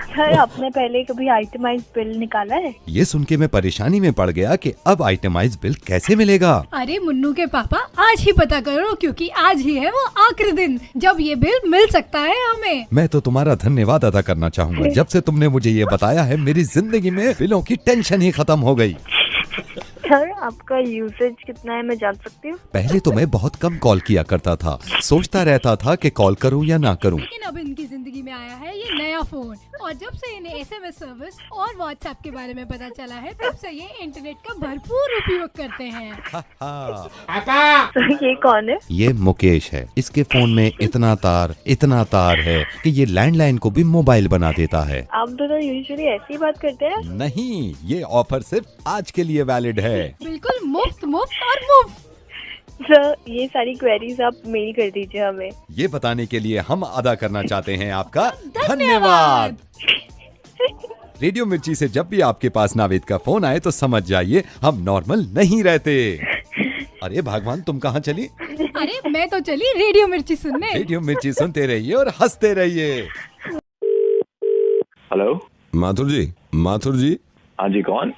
Speaker 14: सर, आपने पहले कभी आइटमाइज बिल निकाला है?
Speaker 2: ये सुन के मैं परेशानी में पड़ गया कि अब आइटमाइज बिल कैसे मिलेगा।
Speaker 15: अरे मुन्नू के पापा, आज ही पता करो, क्योंकि आज ही है वो आखिरी दिन जब ये बिल मिल सकता है हमें।
Speaker 2: मैं तो तुम्हारा धन्यवाद अदा करना चाहूँगा। जब से तुमने मुझे ये बताया है, मेरी जिंदगी में बिलों की टेंशन ही खत्म हो गई।
Speaker 14: सर, आपका यूसेज कितना है, मैं जान सकती हूँ?
Speaker 2: पहले तो मैं बहुत कम कॉल किया करता था, सोचता रहता था कि कॉल करूं या ना करूं।
Speaker 15: लेकिन अब इनकी जिंदगी में आया है ये नया फोन, और जब से इन्हें SMS सर्विस और व्हाट्सएप के बारे में पता चला है, तब से ये इंटरनेट का भरपूर उपयोग करते हैं।
Speaker 14: सर, ये कौन है?
Speaker 2: ये मुकेश है। इसके फोन में इतना तार है कि ये लैंडलाइन को भी मोबाइल बना देता है।
Speaker 14: आप दोनों यूजुअली ऐसी बात करते हैं?
Speaker 2: नहीं, ये ऑफर सिर्फ आज के लिए वैलिड है।
Speaker 15: बिल्कुल मुफ्त और मुफ्त।
Speaker 14: सर, ये सारी क्वेरीज आप मेल कर दीजिए हमें।
Speaker 2: ये बताने के लिए हम अदा करना चाहते हैं आपका धन्यवाद। रेडियो मिर्ची से जब भी आपके पास नावेद का फोन आए तो समझ जाइए हम नॉर्मल नहीं रहते। अरे भगवान, तुम कहाँ चली?
Speaker 15: अरे मैं तो चली रेडियो मिर्ची सुनने।
Speaker 2: रेडियो मिर्ची सुनते रहिए और हंसते रहिए।
Speaker 16: हेलो,
Speaker 2: माथुर जी।
Speaker 16: हाँ जी, कौन?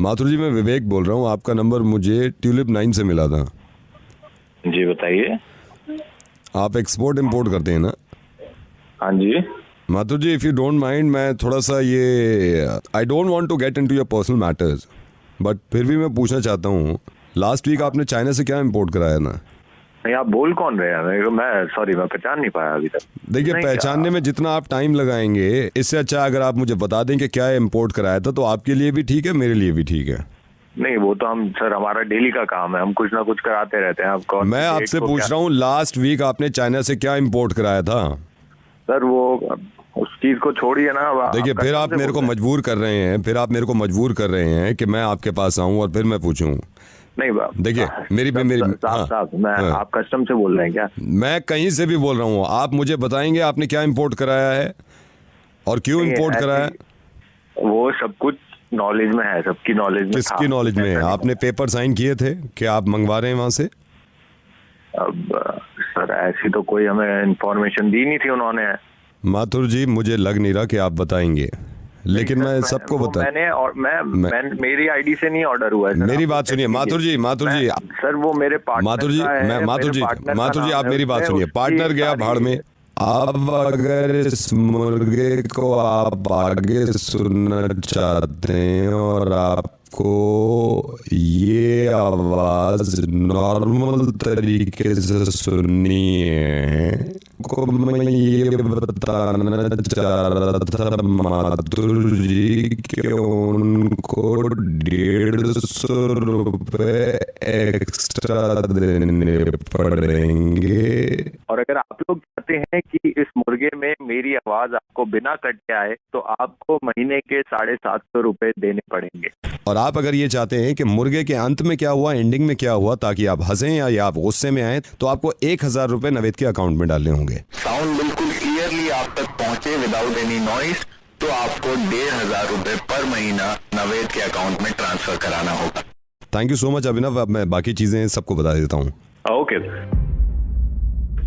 Speaker 2: माथुर जी, मैं विवेक बोल रहा हूँ। आपका नंबर मुझे ट्यूलिप 9 से मिला था।
Speaker 16: जी बताइए।
Speaker 2: आप एक्सपोर्ट इंपोर्ट करते हैं ना?
Speaker 16: हाँ जी।
Speaker 2: Mathur ji, if you don't mind, मैं थोड़ा सा I don't want to get into your personal matters, but फिर भी मैं पूछना चाहता हूँ, लास्ट वीक आपने चाइना से क्या इंपोर्ट कराया ना?
Speaker 16: नहीं, आप बोल कौन रहे हैं? मैं पहचान नहीं पाया अभी तक।
Speaker 2: देखिए, पहचानने में जितना आप टाइम लगाएंगे, इससे अच्छा अगर आप मुझे बता दें कि क्या इंपोर्ट कराया था, तो आपके लिए भी ठीक है, मेरे लिए भी ठीक है।
Speaker 16: नहीं, वो तो हम सर, हमारा डेली का काम है, हम कुछ ना कुछ कराते रहते हैं। आपको
Speaker 2: मैं आपसे पूछ रहा हूँ, लास्ट वीक आपने चाइना से क्या इंपोर्ट कराया था?
Speaker 16: सर, वो उस चीज को छोड़िए ना।
Speaker 2: देखिए, फिर आप मेरे को मजबूर कर रहे हैं कि मैं आपके पास आऊँ और फिर मैं पूछूं।
Speaker 16: नहीं,
Speaker 2: देखिए,
Speaker 16: साहब, आप कस्टम से बोल रहे हैं क्या?
Speaker 2: मैं कहीं से भी बोल रहा हूँ। आप मुझे बताएंगे आपने क्या इंपोर्ट कराया है और क्यों इंपोर्ट कराया?
Speaker 16: वो सब कुछ नॉलेज में है, सबकी नॉलेज में।
Speaker 2: किसकी नॉलेज में है? आपने पेपर साइन किए थे कि आप मंगवा रहे हैं वहाँ से?
Speaker 16: अब सर, ऐसी तो कोई हमें इंफॉर्मेशन दी नहीं थी उन्होंने।
Speaker 2: माथुर जी, मुझे लग नहीं रहा कि आप बताएंगे, लेकिन मैं सबको बता।
Speaker 16: मेरी आईडी से नहीं ऑर्डर हुआ है।
Speaker 2: मेरी बात सुनिए माथुर जी।
Speaker 16: सर, वो मेरे पार्टनर
Speaker 2: माथुर जी, आप मेरी बात सुनिए। पार्टनर गया भाड़ में। अब अगर इस मुर्गे को आप आगे सुनना चाहते हैं और आपको ये आवाज नॉर्मल तरीके से सुननी है, को मैं ये बताना चाह रहा था माथुर जी कि उनको 150 रुपए एक्स्ट्रा देने पड़ेंगे।
Speaker 16: और अगर आप लोग चाहते हैं कि इस मुर्गे में मेरी आवाज आपको बिना कट के आए, तो आपको महीने के 750 रुपए देने पड़ेंगे।
Speaker 2: और आप अगर ये चाहते हैं कि मुर्गे के अंत में क्या हुआ, एंडिंग में क्या हुआ, ताकि आप हंसें या आप गुस्से में आए, तो आपको 1000 रुपए नवेद के अकाउंट में डालने होंगे।
Speaker 16: साउंड बिल्कुल क्लियरली आप तक पहुंचे विदाउट एनी नॉइस, तो आपको 1500 रुपए पर महीना नवेद के अकाउंट में ट्रांसफर कराना होगा।
Speaker 2: थैंक यू सो मच अभिनव। अब मैं बाकी चीजें सबको बता देता हूँ।
Speaker 16: ओके।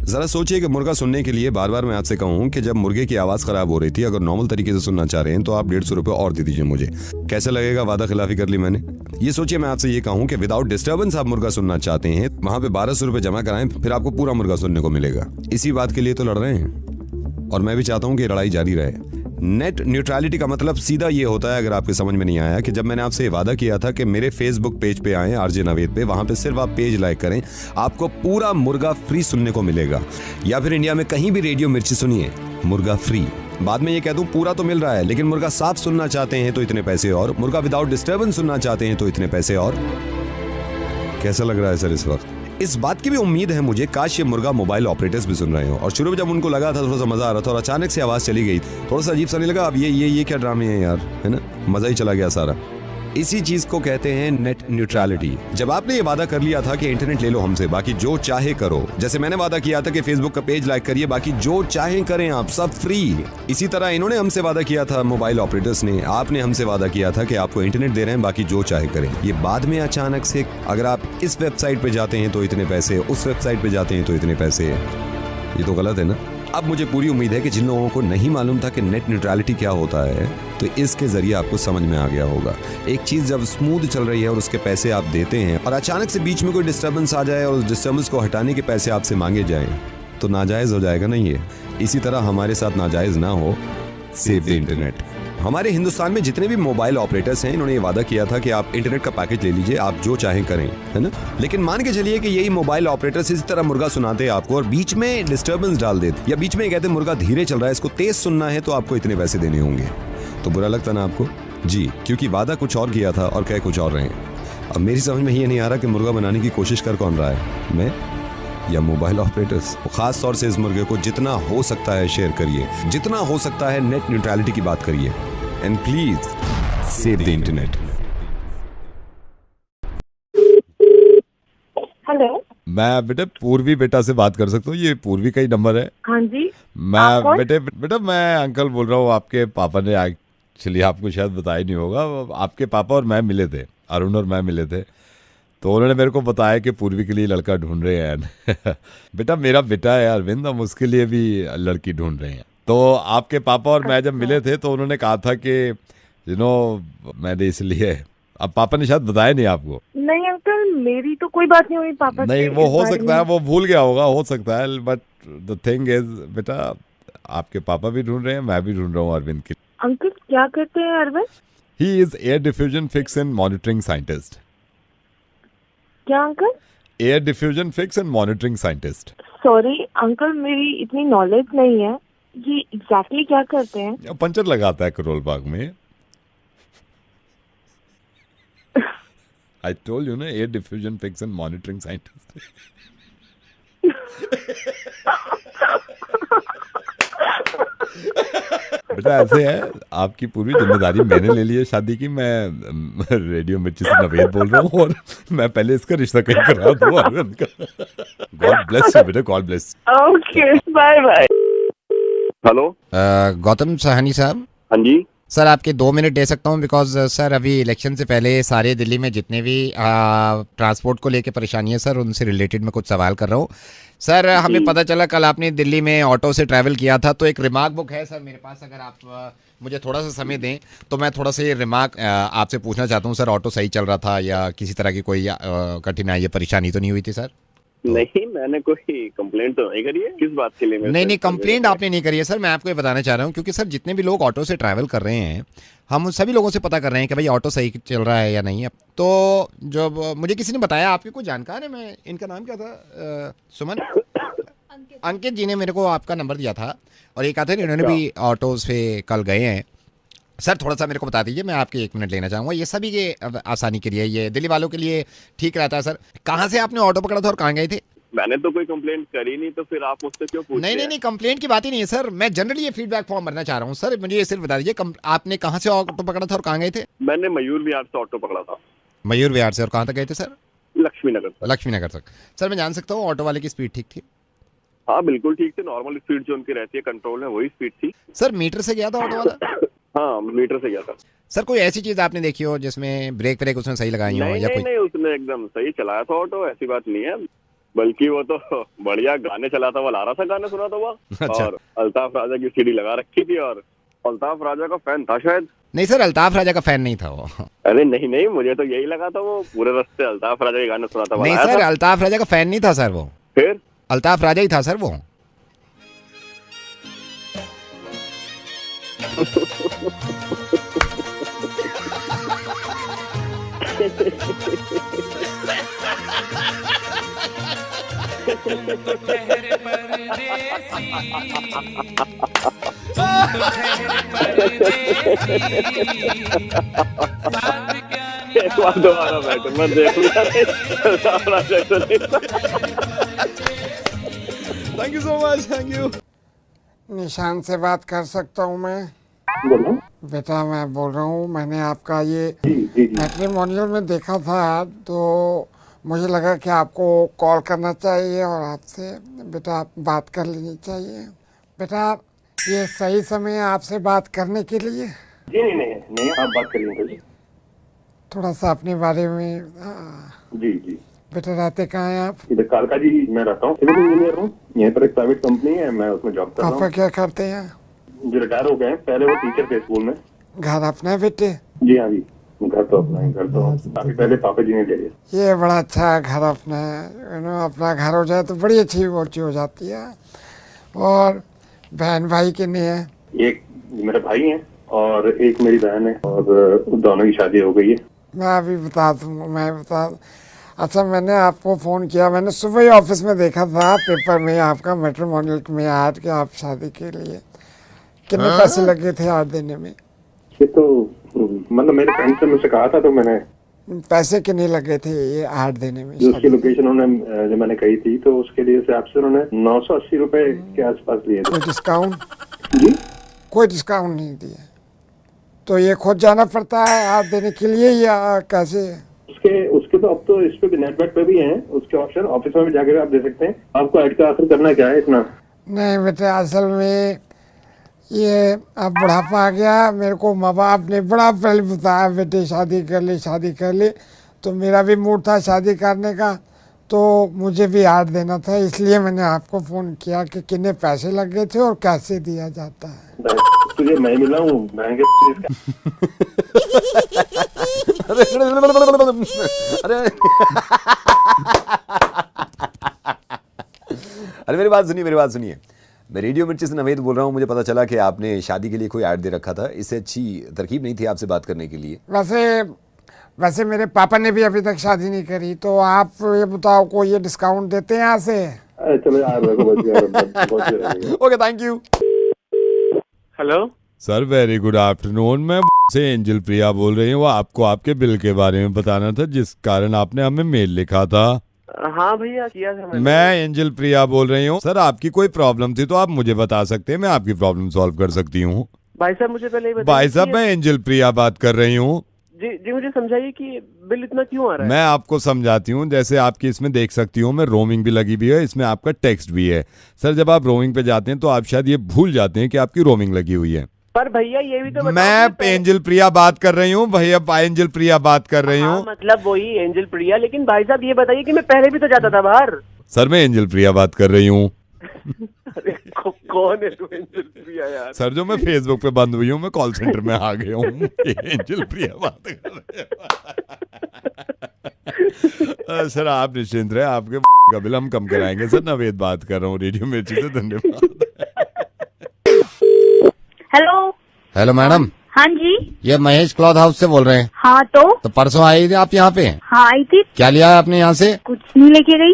Speaker 2: जरा सोचिए कि मुर्गा सुनने के लिए बार बार मैं आपसे कहूँ कि जब मुर्गे की आवाज खराब हो रही थी, अगर नॉर्मल तरीके से सुनना चाह रहे हैं तो आप 150 रुपए और दे दीजिए मुझे। कैसे लगेगा? वादा खिलाफी कर ली मैंने। ये सोचिए मैं आपसे ये कहूँ कि विदाउट डिस्टर्बेंस आप मुर्गा सुनना चाहते हैं, वहां पे 1200 रुपए जमा कराएं, फिर आपको पूरा मुर्गा सुनने को मिलेगा। इसी बात के लिए तो लड़ रहे हैं, और मैं भी चाहता हूँ कि लड़ाई जारी रहे। नेट न्यूट्रलिटी का मतलब सीधा ये होता है, अगर आपके समझ में नहीं आया, कि जब मैंने आपसे ये वादा किया था कि मेरे फेसबुक पेज पे आएं, आरजे नावेद पे, वहां पे सिर्फ आप पेज लाइक करें, आपको पूरा मुर्गा फ्री सुनने को मिलेगा। या फिर इंडिया में कहीं भी रेडियो मिर्ची सुनिए, मुर्गा फ्री। बाद में ये कह दूं पूरा तो मिल रहा है, लेकिन मुर्गा साफ सुनना चाहते हैं तो इतने पैसे और, मुर्गा विदाउट डिस्टर्बेंस सुनना चाहते हैं तो इतने पैसे और।
Speaker 17: कैसा लग रहा है सर इस वक्त? इस बात की भी उम्मीद है मुझे, काश ये मुर्गा मोबाइल ऑपरेटर्स भी सुन रहे हो। और शुरू में जब उनको लगा था थोड़ा सा मजा आ रहा था और अचानक से आवाज चली गई, थोड़ा सा अजीब सा नहीं लगा? अब ये क्या ड्रामे हैं यार, है ना? मजा ही चला गया सारा। इसी चीज को कहते हैं नेट न्यूट्रलिटी। जब आपने ये वादा कर लिया था कि इंटरनेट ले लो हमसे, बाकी जो चाहे करो, जैसे मैंने वादा किया था कि फेसबुक का पेज लाइक करिए, बाकी जो चाहे करें आप, सब फ्री। इसी तरह इन्होंने हमसे वादा किया था, मोबाइल ऑपरेटर्स ने, आपने हमसे वादा किया था कि आपको इंटरनेट दे रहे हैं, बाकी जो चाहे करें। ये बाद में अचानक से, अगर आप इस वेबसाइट पे जाते हैं तो इतने पैसे, उस वेबसाइट पे जाते हैं तो इतने पैसे, ये तो गलत है ना? अब मुझे पूरी उम्मीद है कि जिन लोगों को नहीं मालूम था कि नेट न्यूट्रलिटी क्या होता है, तो इसके जरिए आपको समझ में आ गया होगा। एक चीज जब स्मूथ चल रही है और उसके पैसे आप देते हैं और अचानक से बीच में कोई डिस्टर्बेंस आ जाए और उस डिस्टर्बेंस को हटाने के पैसे आपसे मांगे जाएं, तो नाजायज हो जाएगा नहीं ये। इसी तरह हमारे साथ नाजायज ना हो। Save the internet. हमारे हिंदुस्तान में जितने भी मोबाइल ऑपरेटर्स हैं, इन्होंने ये वादा किया था कि आप इंटरनेट का पैकेज ले लीजिए, आप जो चाहें करें, है ना? लेकिन मान के चलिए कि यही मोबाइल ऑपरेटर्स इसी तरह मुर्गा सुनाते हैं आपको और बीच में डिस्टर्बेंस डाल देते, या बीच में कहते मुर्गा धीरे चल रहा है, इसको तेज सुनना है तो आपको इतने पैसे देने होंगे। तो बुरा लगता ना आपको? जी, क्योंकि वादा कुछ और किया था और कह कुछ और रहे हैं। अब मेरी समझ में ये नहीं आ रहा कि मुर्गा बनाने की कोशिश कर कौन रहा है, मैं या मोबाइल ऑपरेटर्स? खास तौर से इस मुर्गे को जितना हो सकता है शेयर करिए, जितना हो सकता है नेट न्यूट्रलिटी की बात करिए, and please save the internet.
Speaker 1: Hello,
Speaker 2: मैं बेटे पूर्वी बेटा से बात कर सकता हूँ? ये पूर्वी का ही नंबर है?
Speaker 1: हाँ जी।
Speaker 2: मैं बेटा मैं अंकल बोल रहा हूँ। आपके पापा ने एक्चुअली आपको शायद बताया नहीं होगा, आपके पापा और मैं मिले थे, अरुण और मैं मिले थे, तो उन्होंने मेरे को बताया कि पूर्वी के लिए लड़का ढूंढ रहे हैं। बेटा मेरा बेटा है अरविंद, हम उसके लिए भी लड़की ढूंढ रहे हैं। तो आपके पापा और मैं जब मिले थे तो उन्होंने कहा था कि मैंने इसलिए, अब पापा ने शायद बताया नहीं आपको?
Speaker 1: नहीं अंकल, मेरी तो कोई बात नहीं हुई पापा से।
Speaker 2: नहीं, वो हो सकता है वो भूल गया होगा, हो सकता है, बट द थिंग इज बेटा आपके पापा भी ढूंढ रहे हैं, मैं भी ढूंढ रहा हूँ अरविंद के।
Speaker 1: अंकल क्या करते हैं Arvind?
Speaker 2: He is air diffusion fix and monitoring scientist.
Speaker 1: क्या uncle?
Speaker 2: Air diffusion fix and monitoring scientist.
Speaker 1: Sorry uncle, मेरी इतनी नॉलेज नहीं है, ये एग्जैक्टली क्या करते हैं?
Speaker 2: पंचर लगाता है करोल बाग में। I told you ना, air diffusion fix and monitoring scientist. बेटा ऐसे है, आपकी पूरी जिम्मेदारी मैंने ले ली है शादी की। मैं रेडियो मिर्ची से नवेद बोल रहा हूँ और मैं पहले इसका रिश्ता कहीं करा दूँ अरविंद का। गॉड ब्लेस यू बेटा, God bless.
Speaker 1: Okay, bye bye.
Speaker 3: Hello, Gautam Sahni साहब।
Speaker 11: हाँ जी
Speaker 3: सर, आपके 2 मिनट दे सकता हूँ? बिकॉज सर अभी इलेक्शन से पहले सारे दिल्ली में जितने भी ट्रांसपोर्ट को लेके परेशानी है सर, उनसे रिलेटेड मैं कुछ सवाल कर रहा हूँ। सर हमें पता चला कल आपने दिल्ली में ऑटो से ट्रैवल किया था, तो एक रिमार्क बुक है सर मेरे पास, अगर आप मुझे थोड़ा सा समय दें तो मैं थोड़ा सा ये रिमार्क आपसे पूछना चाहता हूँ। सर ऑटो सही चल रहा था या किसी तरह की कोई कठिनाई या परेशानी तो नहीं हुई थी सर?
Speaker 11: नहीं, मैंने कोई कंप्लेंट तो नहीं करी है। किस बात के लिए?
Speaker 3: नहीं, कंप्लेंट आपने नहीं करी है सर। मैं आपको ये बताना चाह रहा हूँ, क्योंकि सर जितने भी लोग ऑटो से ट्रैवल कर रहे हैं, हम उन सभी लोगों से पता कर रहे हैं कि भाई ऑटो सही चल रहा है या नहीं है। तो जब मुझे किसी ने बताया, आपकी कोई जानकार है, मैं इनका नाम क्या था, सुमन, अंकित जी ने मेरे को आपका नंबर दिया था और ये कहा था इन्होंने भी ऑटो से कल गए हैं। सर थोड़ा सा मेरे को बता दीजिए, मैं आपके 1 मिनट लेना चाहूँगा। ये सभी के आसानी के लिए, ये दिल्ली वालों के लिए ठीक रहता है सर। कहाँ से आपने ऑटो पकड़ा था और कहाँ गए थे?
Speaker 11: मैंने तो कोई कंप्लेंट करी नहीं, तो फिर आप मुझसे क्यों पूछ रहे हैं?
Speaker 3: नहीं, कंप्लेंट की बात ही नहीं है सर। मैं जनरली ये फीडबैक फॉर्म भरना चाह रहा हूँ सर। मुझे ये सिर्फ बता दीजिए, आपने कहाँ से ऑटो पकड़ा था और कहाँ गए थे?
Speaker 11: मैंने मयूर विहार से ऑटो पकड़ा था।
Speaker 3: मयूर विहार से, और कहाँ तक गए थे सर?
Speaker 11: लक्ष्मीनगर
Speaker 3: तक। सर मैं जान सकता हूँ ऑटो वाले की स्पीड ठीक थी?
Speaker 11: हाँ बिल्कुल ठीक थी, नॉर्मल स्पीड जो उनकी रहती है कंट्रोल में वही स्पीड थी।
Speaker 3: सर मीटर से गया था ऑटो वाला?
Speaker 11: हाँ मीटर से गया था।
Speaker 3: सर कोई ऐसी चीज आपने देखी हो जिसमें ब्रेक उसने सही लगाई हो या कोई?
Speaker 11: नहीं, उसने एकदम सही चलाया था ऑटो, ऐसी बात नहीं है। बल्कि वो तो बढ़िया गाने चलाता हुआ ला रहा था, गाने सुनाता हुआ। अच्छा। और अल्ताफ राजा की सीडी लगा रखी थी और अल्ताफ राजा का फैन था शायद।
Speaker 3: नहीं सर, अल्ताफ राजा का फैन नहीं था वो।
Speaker 11: अरे नहीं, मुझे तो यही लगा था, वो पूरे रास्ते अल्ताफ राजा के गाने सुनाता हुआ।
Speaker 3: नहीं सर, अल्ताफ राजा का फैन नहीं था सर वो।
Speaker 11: फिर
Speaker 3: अल्ताफ राजा ही था सर वो।
Speaker 18: एक बार दोबारा बैठे, मैं देखूंगा।
Speaker 2: Thank you so much, thank you.
Speaker 19: निशान से बात कर सकता हूँ मैं?
Speaker 18: बोलो
Speaker 19: बेटा, मैं बोल रहा हूँ, मैंने आपका ये मैट्रिमोनियल में देखा था, तो मुझे लगा कि आपको कॉल करना चाहिए और आपसे बेटा बात कर लेनी चाहिए। बेटा, ये सही समय है आपसे बात करने के लिए?
Speaker 18: जी नहीं, आप बात करिए।
Speaker 19: थोड़ा सा अपने बारे में।
Speaker 18: जी जी।
Speaker 19: बेटा, रहते कहाँ हैं आप?
Speaker 18: इधर कालका जी मैं रहता हूँ, सिविल इंजीनियर हूँ। यहाँ पर एक प्राइवेट कंपनी है, मैं उसमें जॉब कर रहा हूँ।
Speaker 19: पापा क्या करते हैं?
Speaker 18: जो रिटायर हो गए हैं, पहले वो टीचर थे स्कूल में।
Speaker 19: घर अपना है बेटे?
Speaker 18: जी हाँ जी, घर तो अपना ही, घर तो काफी पहले पापा जी ने ले लिया।
Speaker 19: ये बड़ा अच्छा है, घर अपना है। अपना घर हो जाए तो बड़ी अच्छी वोची हो जाती है। और बहन भाई कितने हैं?
Speaker 18: एक मेरे भाई हैं और एक मेरी बहन है, और दोनों की शादी हो गई है।
Speaker 19: मैं अभी बता दूँ। अच्छा, मैंने आपको फ़ोन किया, मैंने सुबह ही ऑफिस में देखा था पेपर में आपका मैट्रिमोनियल में ऐड कि आप शादी के लिए। कितने पैसे लगे थे ऐड देने में?
Speaker 18: ये तो मतलब मेरे फ्रेंड से मुझसे कहा था, तो मैंने।
Speaker 19: पैसे कितने लगे थे ये ऐड देने में?
Speaker 18: जो उसकी लोकेशन उन्होंने जो मैंने कही थी, तो उसके लिए से आपसे उन्होंने 980 रुपए के आसपास लिए थे।
Speaker 19: कोई डिस्काउंट?
Speaker 18: जी,
Speaker 19: कोई डिस्काउंट नहीं दिया? तो ये खुद जाना पड़ता है ऐड देने के लिए या कैसे?
Speaker 18: उसके तो अब तो इस पे भी नेटवर्क पे भी हैं उसके ऑप्शन, ऑफिस में भी जाकर आप दे सकते हैं। आपको ऐड का आखिर करना क्या है इतना?
Speaker 19: नहीं बेटे, असल में ये अब बुढ़ापा आ गया, मेरे को माँ बाप ने बड़ा पहले बताया बेटे शादी कर ले, तो मेरा भी मूड था शादी करने का, तो मुझे भी ऐड देना था, इसलिए मैंने आपको फ़ोन किया कि कितने पैसे लगे थे और कैसे दिया जाता है।
Speaker 18: तुझे मैं मिला हूँ महंगे।
Speaker 17: अरे मेरी बात सुनिए। मैं रेडियो मिर्ची से नवेद बोल रहा हूँ। मुझे पता चला कि आपने शादी के लिए कोई ऐड दे रखा था। इससे अच्छी तरकीब नहीं थी आपसे बात करने के लिए।
Speaker 19: वैसे मेरे पापा ने भी अभी तक शादी नहीं करी, तो आप ये बताओ कोई ये डिस्काउंट देते हैं यहाँ से?
Speaker 18: चलो यार,
Speaker 2: okay, thank you.
Speaker 6: Hello
Speaker 2: sir, very good afternoon. मैं से एंजल प्रिया बोल रही हूँ। आपको आपके बिल के बारे में बताना था, जिस कारण आपने हमें मेल लिखा था।
Speaker 6: हाँ भैया, किया था
Speaker 2: मैं एंजल प्रिया बोल रही हूँ। सर, आपकी कोई प्रॉब्लम थी तो आप मुझे बता सकते हैं, मैं आपकी प्रॉब्लम सॉल्व कर सकती हूँ।
Speaker 6: भाई साहब मुझे पहले
Speaker 2: भाई साहब, मैं एंजल प्रिया बात कर रही हूँ।
Speaker 6: जी, मुझे समझाइए कि बिल इतना क्यों आ रहा है?
Speaker 2: मैं आपको समझाती हूँ। जैसे आपकी इसमें देख सकती हूँ मैं, रोमिंग भी लगी हुई है, इसमें आपका टेक्स्ट भी है। सर, जब आप रोमिंग पे जाते हैं तो आप शायद ये भूल जाते हैं कि आपकी रोमिंग लगी हुई है।
Speaker 6: पर भैया ये भी तो
Speaker 2: मैं एंजल प्रिया बात कर रही हूँ भैया, एंजल प्रिया बात कर रही हूँ।
Speaker 6: मतलब वही एंजल प्रिया, लेकिन भाई साहब ये बताइए कि मैं पहले भी तो जाता था बाहर।
Speaker 2: सर, मैं एंजल प्रिया बात कर रही हूँ।
Speaker 6: कौन है तू एंजल प्रिया यार?
Speaker 2: सर, जो मैं फेसबुक पे बंद हुई हूँ, मैं कॉल सेंटर में आ गया हूँ। एंजल प्रिया बात कर रहे हैं। सर, आप निश्चिंत रहे, आपके का बिल हम कम कराएंगे। सर, नवेद बात कर रहा हूँ रेडियो मिर्ची से। धन्यवाद।
Speaker 3: Hello madam.
Speaker 10: हाँ जी।
Speaker 3: ये महेश क्लॉथ हाउस से बोल रहे हैं?
Speaker 10: हाँ तो
Speaker 3: परसों आई थी आप यहाँ पे?
Speaker 10: हाँ आई थी।
Speaker 3: क्या लिया आपने यहाँ से?
Speaker 10: कुछ नहीं लेके गई।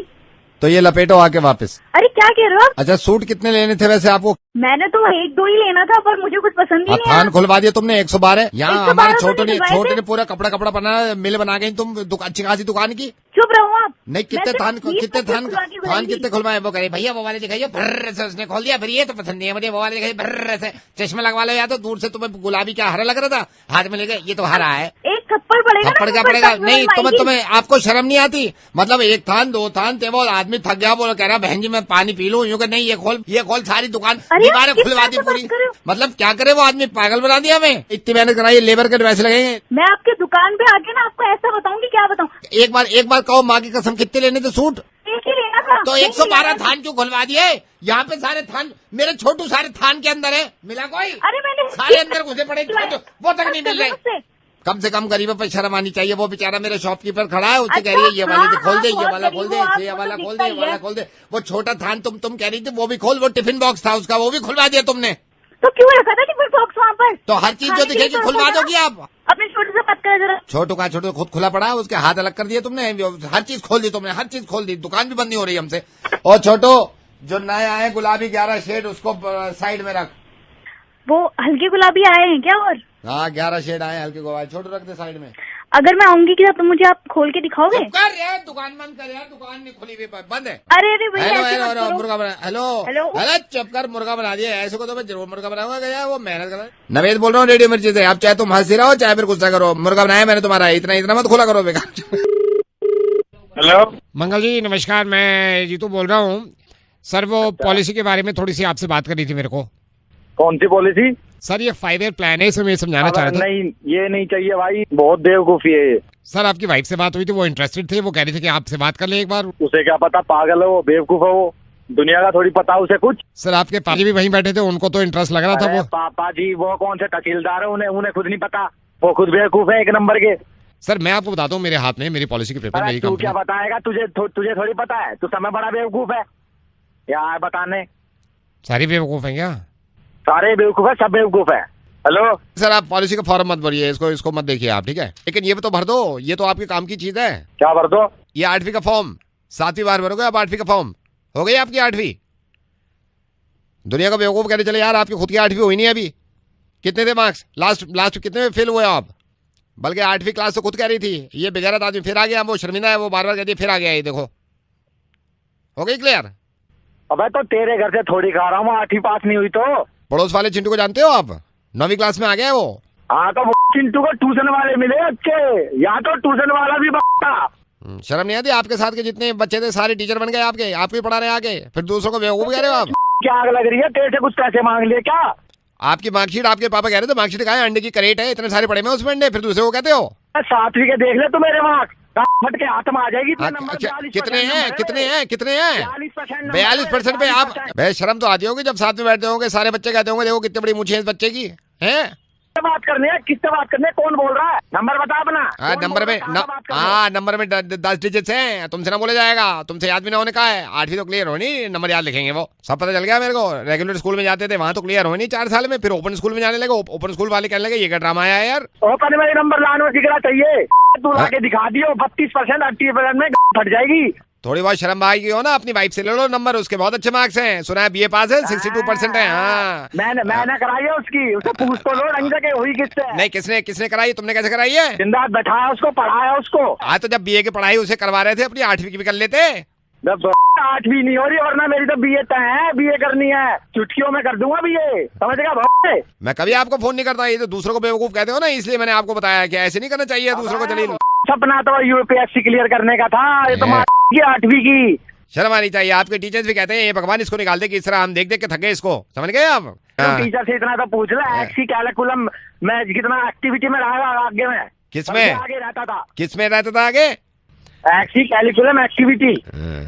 Speaker 3: तो ये लपेटो आके वापस।
Speaker 10: अरे क्या कह रहे हो आप?
Speaker 3: अच्छा, सूट कितने लेने थे वैसे आपको?
Speaker 14: मैंने तो 1-2 ही लेना था, पर मुझे कुछ पसंद ही नहीं
Speaker 3: थान खुलवा दिया तुमने 112। यहाँ हमारे छोटे
Speaker 14: तो
Speaker 3: ने पूरा कपड़ा बना मिल बना गई तुम अच्छी खासी दुकान की।
Speaker 14: चुप रहो आप।
Speaker 3: नहीं, कितने थान कितने खुलवाए? वो करे भैया वो वाले दिखाइए, भर्र से उसने खोल दिया। फिर ये तो पसंद नहीं है मुझे, वो वाले दिखाइए भर्र से। चश्मा लगवा लो, या तो दूर से तुम्हें गुलाबी क्या हरा लग रहा था, हाथ में लेके ये तो हरा है।
Speaker 14: एक थप्पड़ पड़ेगा।
Speaker 3: थप्पड़ क्या पड़ेगा? नहीं, तुम्हें आपको शर्म नहीं आती? मतलब 1 थान 2 थान थे, वो आदमी थक गया, बोलो कह रहा बहन जी मैं पानी पी लूं, यूं कि नहीं ये खोल सारी दुकान दीवारें खुलवा दी पूरी। मतलब क्या करे वो आदमी, पागल बना दिया हमें। इतनी मेहनत कराई, लेबर के पैसे लगेंगे।
Speaker 14: मैं आपके दुकान पे आके ना आपको ऐसा बताऊंगी, क्या बताऊं?
Speaker 3: एक बार कहो, माँ की कसम कितने लेने थे सूट?
Speaker 14: एक ही लेना था।
Speaker 3: तो 112 थान क्यों खुलवा दिए? यहाँ पे सारे थान मेरे छोटू सारे थान के अंदर है। मिला कोई?
Speaker 14: अरे मैंने
Speaker 3: सारे अंदर घुसे पड़े, वो तक नहीं मिल रहे। कम से कम गरीबों पर शर्म आनी चाहिए। वो बेचारा मेरे शॉपकीपर खड़ा है, उससे कह रही है ये वाले खोल दे, ये वाला खोल दे, ये वाला खोल दे, ये वाला खोल दे। वो छोटा थान तुम कह रही थी वो भी खोल। वो टिफिन बॉक्स था उसका, वो भी खुलवा दिया तुमने।
Speaker 14: तो क्यों रखा था टिफिन बॉक्स वहाँ पर?
Speaker 3: तो हर चीज जो दिखेगी खुलवा दोगी आप?
Speaker 14: अपने छोटे से बात करें जरा।
Speaker 3: छोटू खुद खुला पड़ा है, उसके हाथ अलग कर दिए तुमने। हर चीज खोल दी तुमने, हर चीज खोल दी। दुकान भी बंद नहीं हो रही हमसे। और छोटू, जो नए आए गुलाबी 11 शेड, उसको साइड में रख।
Speaker 14: वो हल्के गुलाबी आए हैं क्या? और
Speaker 3: हाँ, 11 शेड आए हल्के गुलाबी, छोटू रख दे साइड में।
Speaker 10: अगर मैं आऊंगी कि तो मुझे आप खोल के दिखाओगे?
Speaker 3: कर यार, दुकान बंद कर यार, दुकान नहीं खुली हुई, बंद है।
Speaker 10: अरे अरे भैया
Speaker 3: हेलो
Speaker 10: ऐसे मत
Speaker 3: हेलो
Speaker 10: करो।
Speaker 3: मुर्गा बना, हेलो
Speaker 10: हेलो।
Speaker 3: अरे चुप कर, मुर्गा बना दिया ऐसे को तो मैं जरूर मुर्गा बनाऊंगा। गया वो मेहनत कर रहा है। नवेद बोल रहा हूँ रेडियो मिर्ची से, आप चाहे तुम हंसी रहो चाहे फिर गुस्सा करो, मुर्गा बनाया मैंने तुम्हारा, इतना इतना मत खोला करो बेकार।
Speaker 12: हेलो
Speaker 3: मंगल जी नमस्कार, मैं जीतू बोल रहा हूँ सर। वो पॉलिसी के बारे में थोड़ी सी आपसे बात करनी थी मेरे को।
Speaker 12: कौन सी पॉलिसी?
Speaker 3: सर ये 5 ईयर प्लान है, इसमें समझाना चाह रहा था।
Speaker 12: नहीं ये नहीं चाहिए भाई, बहुत बेवकूफी है ये।
Speaker 3: सर आपकी वाइफ से बात हुई थी, वो इंटरेस्टेड थे, वो कह रहे थे कि आपसे बात कर ले एक बार।
Speaker 12: उसे क्या पता, पागल है वो, बेवकूफ है वो, दुनिया का थोड़ी पता उसे कुछ।
Speaker 3: सर आपके पापा जी भी वहीं बैठे थे, उनको तो इंटरेस्ट लग रहा था। वो
Speaker 12: पापा जी वो कौन से तहसीलदार है, उन्हें खुद नहीं पता, वो खुद बेवकूफ है एक नंबर के।
Speaker 3: सर मैं आपको बताता हूँ, मेरे हाथ में मेरी पॉलिसी के पेपर, मेरी
Speaker 12: तू
Speaker 3: कंपनी।
Speaker 12: क्या बताएगा, तुझे थोड़ी पता है, तू समय बड़ा बेवकूफ है यार बताने।
Speaker 3: सारी बेवकूफ है क्या?
Speaker 12: सारे बेवकूफ है, सब बेवकूफ है। हेलो
Speaker 3: सर आप पॉलिसी का फॉर्म मत भरिए, इसको मत देखिए आप, ठीक है? लेकिन ये तो भर दो, ये तो आपके काम की चीज है।
Speaker 12: क्या भर दो?
Speaker 3: ये 8वीं का फॉर्म, 7वीं बार भरोगे आप 8वीं का फॉर्म। हो गई आपकी 8वीं? दुनिया का बेवकूफ कहने चले यार, आपकी खुद की 8वीं हुई नहीं अभी। कितने थे मार्क्स लास्ट कितने में फेल हुए आप? बल्कि 8वीं क्लास तो खुद कह रही थी, ये बेगैरत आदमी फिर आ गया, वो शर्मिंदा है, वो बार बार कहती है फिर आ गया, ये देखो। हो गई क्लियर?
Speaker 12: अबे तो तेरे घर से थोड़ी खा रहा हूँ, 8वीं पास नहीं हुई तो।
Speaker 3: पड़ोस वाले चिंटू को जानते हो आप? 9वीं क्लास में आ गया है वो।
Speaker 12: हाँ तो वो चिंटू को ट्यूशन वाले मिले अच्छे, या तो ट्यूशन वाला भी बता।
Speaker 3: शर्म नहीं आती? आपके साथ के जितने बच्चे थे सारे टीचर बन गए आपके, आप ही पढ़ा रहे आगे, फिर दूसरों को बेवकूफ कह रहे हो आप।
Speaker 12: क्या आग लग रही है, तेरे से कुछ पैसे मांग लिए क्या?
Speaker 3: आपकी मार्कशीट आपके पापा कह रहे थे, मार्कशीट कहा है, अंडे की क्रेट है, इतने सारे पड़े में उसमें अंडे, फिर दूसरे को कहते हो।
Speaker 12: 7वीं के देख ले तू मेरे मार्क्स, फट के हाथ में आ जाएगी।
Speaker 3: कितने हैं 42% पे आप शर्म तो आती होगी जब साथ में बैठते होंगे, सारे बच्चे कहते होंगे देखो कितनी बड़ी मुझे इस बच्चे की है।
Speaker 12: बात करनी है, किससे बात करनी है, कौन बोल रहा है, नंबर बता अपना।
Speaker 3: नंबर में 10 डिजिट्स हैं, तुमसे ना बोला जाएगा, तुमसे याद भी ना होने का है। 8वीं तो क्लियर होनी, नंबर याद लिखेंगे वो सब पता चल गया मेरे को। रेगुलर स्कूल में जाते थे वहाँ तो क्लियर होनी 4 साल में, फिर ओपन स्कूल में जाने लगे, ओपन स्कूल वाले कहने लगे ये क्या ड्रामा आया यार।
Speaker 12: ओपन में नंबर लाने दिखना चाहिए, तू लाके दिखा दियो। 32% 38% में फट जाएगी।
Speaker 3: थोड़ी बहुत शर्म भाई हो ना, अपनी वाइफ से ले लो नंबर, उसके बहुत अच्छे मार्क्स हैं, सुना है BA पास है, 62% है। हाँ
Speaker 12: मैंने कराई है उसकी, उसे पूछ तो लो ढंग से हुई किससे।
Speaker 3: नहीं किसने कराई, तुमने कैसे कराई है?
Speaker 12: जिंदा बैठाया उसको, पढ़ाया उसको।
Speaker 3: हाँ तो जब BA की पढ़ाई उसे करवा रहे थे, अपनी 8वीं की भी कर लेते।
Speaker 12: 8वीं नहीं हो रही, वरना मेरी तो BA तय है, BA करनी है, चुटकियों में कर दूंगा BA, समझ गया?
Speaker 3: मैं कभी आपको फोन नहीं करता, ये तो दूसरों को बेवकूफ कहते हो ना, इसलिए मैंने आपको बताया कि ऐसे नहीं करना चाहिए दूसरों को। जलील
Speaker 12: सपना तो UPSC क्लियर करने का था, ये तो 8वीं की।
Speaker 3: शर्म आनी चाहिए, आपके टीचर्स भी कहते हैं ये भगवान इसको निकाल दे, कि इस तरह हम देख देख के थक गए इसको, समझ गए आप?
Speaker 12: टीचर से इतना तो पूछ लो, एक्सी कैलकुलम में कितना एक्टिविटी में रहा आगे में,
Speaker 3: किसमें
Speaker 12: आगे रहता था,
Speaker 3: किसमें रहता था आगे?
Speaker 12: एक्सी कैलकुलम एक्टिविटी।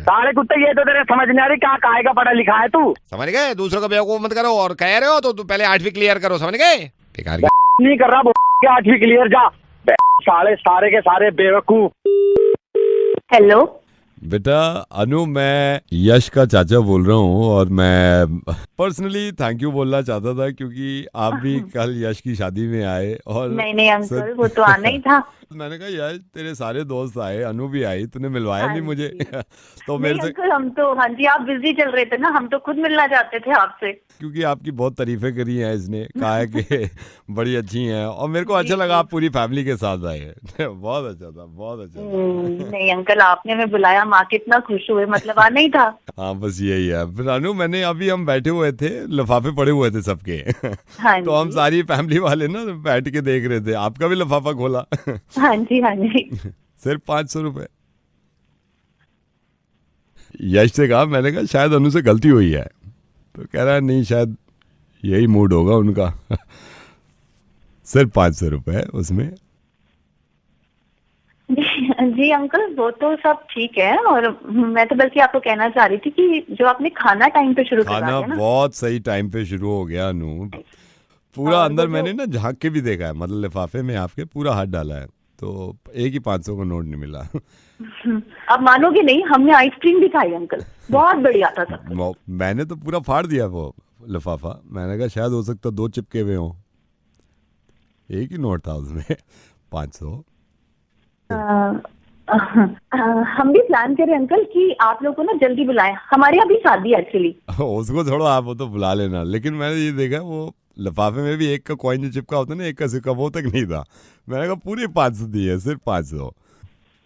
Speaker 12: सारे कुत्ते ये तो तेरे समझ नहीं आ रही, कहाँ काहे का पढ़ा लिखा है तू,
Speaker 3: समझ गए? दूसरों को बेवकूफ मत करो, और कह रहे हो तो पहले 8वीं क्लियर करो, समझ गए? बेकार
Speaker 12: नहीं कर रहा 8वीं क्लियर, जा सारे के सारे बेवकूफ।
Speaker 10: हेलो
Speaker 17: बेटा अनु, मैं यश का चाचा बोल रहा हूँ, और मैं पर्सनली थैंक यू बोलना चाहता था क्योंकि आप भी कल यश की शादी में आए। और
Speaker 10: नहीं अंकल, वो तो आना ही था।
Speaker 17: मैंने कहा यार तेरे सारे दोस्त आए, अनु भी आई, तूने मिलवाया नहीं मुझे। तो मेरे से
Speaker 10: अंकल हम तो, हाँ जी आप बिजी चल रहे थे ना, हम तो खुद मिलना चाहते थे आपसे,
Speaker 17: क्योंकि आपकी बहुत तारीफें करी हैं इसने, कहा है कि बड़ी अच्छी हैं, और मेरे को अच्छा लगा आप पूरी फैमिली के साथ आए। बहुत अच्छा था, बहुत अच्छा था।
Speaker 10: नहीं अंकल आपने हमें बुलाया, माँ कितना खुश हुए, मतलब आना ही था।
Speaker 17: हाँ बस यही है। फिर अनु मैंने अभी हम बैठे हुए थे, लिफाफे पड़े हुए थे सबके।
Speaker 10: हाँ
Speaker 17: तो हम सारी फैमिली वाले ना बैठ के देख रहे थे, आपका भी लिफाफा खोला।
Speaker 10: हाँ जी हाँ जी।
Speaker 17: सिर्फ 500 रुपए। यश से कहा, मैंने कहा शायद अनु से गलती हुई है, तो कह रहा है नहीं शायद यही मूड होगा उनका। सिर्फ 500 रुपए उसमें।
Speaker 10: जी अंकल वो तो सब ठीक है, और मैं तो बल्कि आपको कहना चाह रही थी कि जो आपने खाना टाइम पे शुरू करा
Speaker 17: खाना
Speaker 10: ना,
Speaker 17: बहुत सही टाइम पे शुरू हो गया अनु। पूरा अंदर मैंने ना झांक के भी देखा है, मतलब लिफाफे में आपके पूरा हाथ डाला है, तो एक ही 500 का नोट नहीं मिला।
Speaker 10: आप मानोगे नहीं, हमने आइसक्रीम भी खाई अंकल, बहुत बढ़िया था सब।
Speaker 17: मैंने तो पूरा फाड़ दिया वो लिफाफा, मैंने कहा शायद हो सकता 2 चिपके हुए हों, एक ही नोट था उसमें 500।
Speaker 10: हम भी प्लान करें अंकल कि आप लोग को ना जल्दी बुलाएं, हमारे यहाँ भी शादी है एक्चुअली।
Speaker 17: उसको छोड़ो आप, वो तो बुला लेना, लेकिन मैंने ये देखा वो
Speaker 2: लिफाफे में भी एक का कॉइन जो चिपका होता है ना, एक का सिक्का, वो तक नहीं था। मैंने कहा पूरे 500 दिए, सिर्फ 500।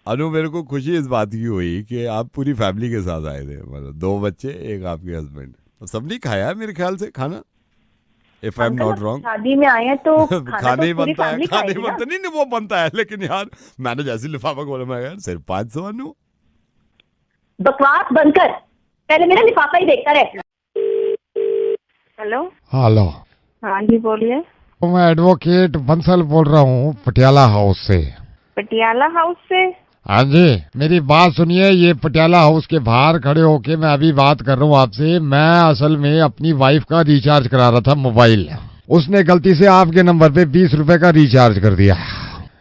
Speaker 2: अनु मेरे को खुशी इस बात की हुई कि आप पूरी फैमिली के साथ आए थे, मतलब 2 बच्चे, एक आपके हस्बैंड, तो सबने खाया है मेरे ख्याल से खाना, if I am not wrong.
Speaker 10: शादी में आए हैं तो
Speaker 2: खाने ही बनता है, खाने ही बनता नहीं, वो बनता है, लेकिन यार मैंने जैसे लिफाफा खोला मैं यार सिर्फ 500। अनु
Speaker 10: बकवास बंद कर, पहले मेरा लिफाफा ही देखता रहे। हेलो
Speaker 19: हेलो,
Speaker 10: हाँ जी बोलिए।
Speaker 19: मैं एडवोकेट बंसल बोल रहा हूँ पटियाला हाउस से।
Speaker 10: पटियाला हाउस से?
Speaker 19: हाँ जी, मेरी बात सुनिए। ये पटियाला हाउस के बाहर खड़े होके मैं अभी बात कर रहा हूँ आपसे। मैं असल में अपनी वाइफ का रिचार्ज करा रहा था मोबाइल, उसने गलती से आपके नंबर पे 20 रुपए का रिचार्ज कर दिया।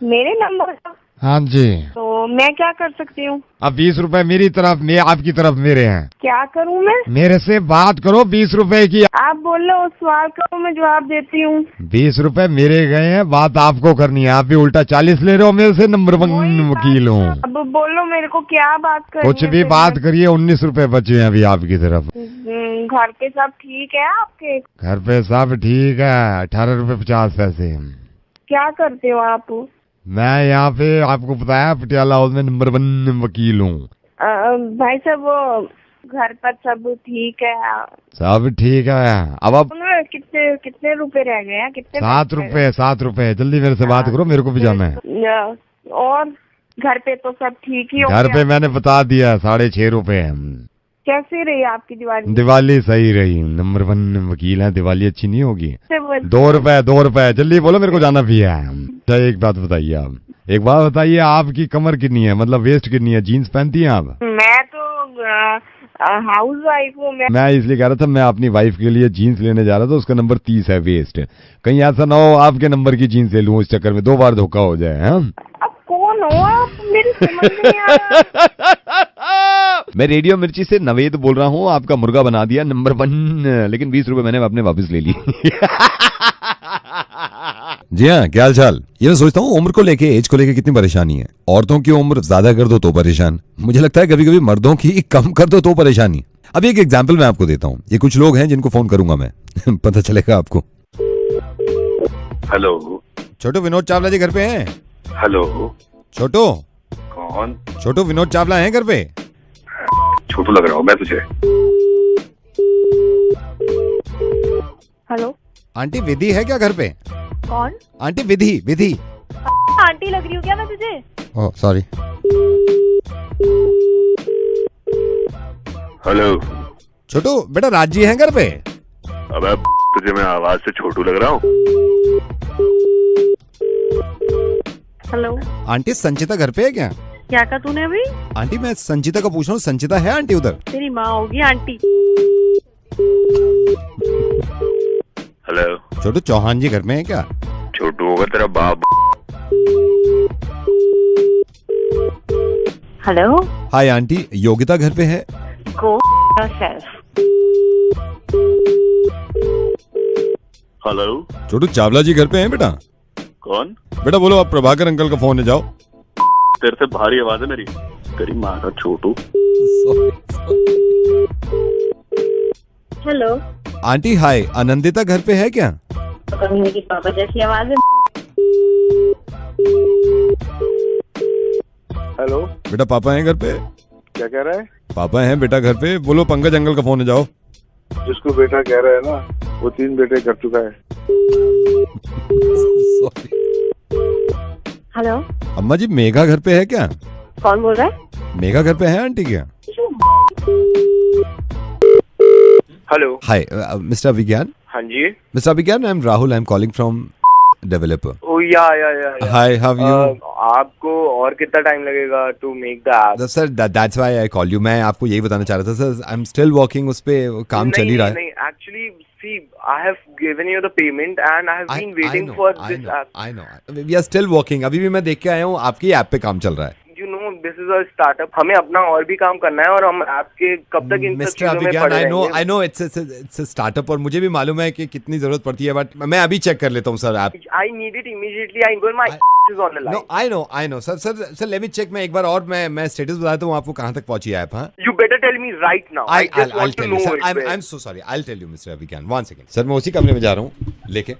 Speaker 10: मेरे नंबर का?
Speaker 19: हाँ जी।
Speaker 10: तो मैं क्या कर सकती हूँ?
Speaker 19: अब 20 रुपए मेरी तरफ, मैं आपकी तरफ मेरे हैं।
Speaker 10: क्या करूँ मैं?
Speaker 19: मेरे से बात करो 20 रुपए की।
Speaker 10: आप बोलो, उस सवाल का मैं जवाब देती हूँ।
Speaker 19: 20 रुपए मेरे गए हैं, बात आपको करनी है। आप भी उल्टा 40 ले रहे हो मेरे से, नंबर 1 वकील हूँ।
Speaker 10: अब बोलो मेरे को क्या बात करनी
Speaker 19: कुछ भी बात करिए। 19 रुपए बचे हैं अभी आपकी तरफ।
Speaker 10: घर पे सब ठीक है आपके?
Speaker 19: घर पे सब ठीक है। 18 रुपए 50 पैसे।
Speaker 10: क्या करते हो आप?
Speaker 19: मैं यहाँ पे आपको बताया पटियाला हाउस में नंबर 1 वकील हूँ।
Speaker 10: भाई साहब वो घर पर सब ठीक है?
Speaker 19: सब ठीक है। अब आप
Speaker 10: कितने रुपए रह गए हैं? कितने?
Speaker 19: 7 रुपए। जल्दी मेरे से बात करो, मेरे को भी जाना है।
Speaker 10: और घर पे तो सब ठीक ही हो?
Speaker 19: घर पे मैंने बता दिया 6.5 रुपए।
Speaker 10: कैसी रही आपकी दिवाली?
Speaker 19: दिवाली सही रही। नंबर 1 वकील है, दिवाली अच्छी नहीं होगी। 2 रुपए। जल्दी बोलो, मेरे को जाना भी है। एक बात बताइए, आप एक बात बताइए, आपकी कमर कितनी है, मतलब वेस्ट कितनी है? जीन्स पहनती हैं आप?
Speaker 10: मैं तो हाउस वाइफ हूँ।
Speaker 19: मैं इसलिए कह रहा था, मैं अपनी वाइफ के लिए जीन्स लेने जा रहा था, उसका नंबर 30 है वेस्ट। कहीं ऐसा ना हो आपके नंबर की जीन्स ले लूँ, इस चक्कर में 2 बार धोखा हो जाए।
Speaker 10: अब कौन हो आप? मेरी समझ नहीं आ रहा।
Speaker 17: मैं रेडियो मिर्ची से नवेद बोल रहा हूँ। आपका मुर्गा बना दिया नंबर 1, लेकिन 20 रुपए मैंने अपने वापस ले ली। जी हाँ, क्या हाल चाल? ये मैं सोचता हूँ उम्र को लेके, एज को लेके कितनी परेशानी है। औरतों की उम्र ज्यादा कर दो तो परेशान, मुझे लगता है कभी कभी मर्दों की कम कर दो तो परेशानी। अब एक एग्जांपल मैं आपको देता हूँ। ये कुछ लोग हैं जिनको फोन करूंगा मैं, पता चलेगा आपको।
Speaker 16: हेलो,
Speaker 2: छोटू विनोद चावला जी घर पे हैं?
Speaker 16: हेलो,
Speaker 2: छोटू?
Speaker 16: कौन?
Speaker 2: छोटू विनोद चावला हैं घर पे?
Speaker 16: छोटू लग रहा हूँ मैं तुझे।
Speaker 10: हेलो,
Speaker 2: आंटी विधि है क्या घर पे?
Speaker 10: कौन?
Speaker 2: आंटी विधि।
Speaker 10: आंटी लग रही हूँ क्या मैं तुझे?
Speaker 2: Oh sorry.
Speaker 16: हेलो,
Speaker 2: छोटू बेटा, राज जी हैं घर पे?
Speaker 16: अबे तुझे मैं आवाज से छोटू लग रहा हूँ?
Speaker 10: हेलो,
Speaker 2: आंटी संचिता घर पे है क्या?
Speaker 10: क्या कहा तूने अभी?
Speaker 2: आंटी मैं संचिता का पूछ रहा हूँ, संचिता है आंटी उधर?
Speaker 10: तेरी माँ होगी आंटी।
Speaker 16: हेलो,
Speaker 2: छोटू चौहान जी घर में है क्या?
Speaker 16: छोटू होगा तेरा बाप।
Speaker 10: हेलो,
Speaker 2: हाय आंटी, योगिता घर पे है?
Speaker 10: गो सेल्फ।
Speaker 16: हेलो,
Speaker 2: छोटू चावला जी घर पे हैं बेटा?
Speaker 16: कौन?
Speaker 2: बेटा बोलो, आप प्रभाकर अंकल का फोन है, जाओ।
Speaker 16: तेरे से भारी आवाज है मेरी, तेरी माँ का छोटू।
Speaker 10: हेलो
Speaker 2: आंटी, हाय, आनंदिता घर पे है क्या?
Speaker 10: मेरी पापा जैसी आवाज है।
Speaker 16: हेलो,
Speaker 2: बेटा पापा हैं घर पे?
Speaker 16: क्या कह रहा है?
Speaker 2: पापा हैं बेटा घर पे, बोलो पंकज अंकल का फोन है, जाओ।
Speaker 16: जिसको बेटा कह रहा है ना, वो 3 बेटे कर चुका है।
Speaker 10: हेलो,
Speaker 2: अम्मा जी मेघा घर पे है क्या?
Speaker 10: कौन बोल रहा है?
Speaker 2: मेघा घर पे है आंटी क्या?
Speaker 16: हेलो,
Speaker 2: हाय मिस्टर विज्ञान।
Speaker 16: हाँ जी।
Speaker 2: Mister Vigyan, I am Rahul, I am calling from developer.
Speaker 16: Oh yeah.
Speaker 2: Hi, how are you?
Speaker 16: आपको और कितना टाइम लगेगा to make the app?
Speaker 2: Sir that's why I call you. मैं आपको यही बताना चाह रहा था sir, I am still working, उस पे काम चल ही रहा है।
Speaker 16: नहीं, actually see, I have given you the payment and I have been waiting for this app.
Speaker 2: I know. We are still working. अभी भी मैं देख के आया हूँ, आपकी ऐप पे काम चल रहा है।
Speaker 16: You know, this is a startup. हमें अपना और भी काम करना है और हम आपके कब तक इन सब चीजों में पड़े रहेंगे?
Speaker 2: I know it's a startup और मुझे भी मालूम है कि कितनी जरूरत पड़ती है, बट मैं अभी चेक कर लेता हूँ sir app.
Speaker 16: I need it immediately. I got my
Speaker 7: is on the line.
Speaker 2: No, I know. Sir, let me check. मैं एक बार और मैं स्टेटस बताता हूँ आपको कहाँ तक पहुँची ऐप. हाँ.
Speaker 7: You better tell me right now. I just want to know.
Speaker 2: Sir, I'm so sorry. I'll tell you, Mr. Abhigan. 1 second. Sir मैं उसी कमरे में जा रहा हूँ लेके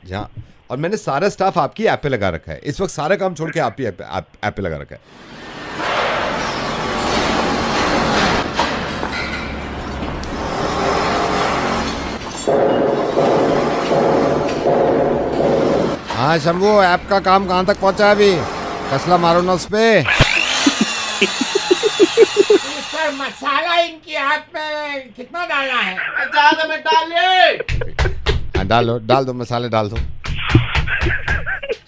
Speaker 2: जहाँ, और मैंने सारा स्टाफ आपकी ऐप पे लगा रखा है. इस वक्त सारा काम छोड़ के आपकी ऐप पे लगा रखा है. हाँ शंभू, ऐप का काम कहाँ तक पहुँचा है अभी? कसला मारो ना उस पे.
Speaker 3: सर मसाला इनकी ऐप में कितना डालना है? ज्यादा में डालिए.
Speaker 2: डाल दो मसाले डाल दो.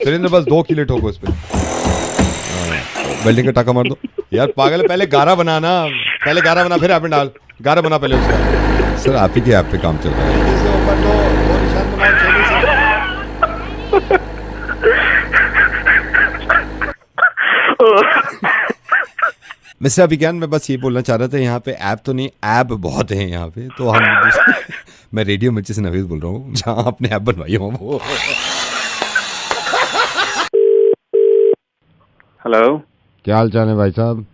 Speaker 2: सुरेंद्र बस 2 किलो ठोको उस पे. वेल्डिंग का टाका मार दो. यार पागल, पहले गारा बनाना, पहले गारा बना फिर ऐप में डाल. गारा बना पहले उसका. सर आप ही के ऐप पे काम चल रहा है. मिस्टर अभिज्ञान, मैं बस ये बोलना चाह रहा था, यहाँ पे ऐप तो नहीं, ऐप बहुत हैं यहाँ पे. तो हम मैं रेडियो मिर्ची से नवीद बोल रहा हूँ, जहाँ आपने ऐप बनवाई हो वो.
Speaker 20: हेलो,
Speaker 2: क्या हाल चाल है भाई साहब?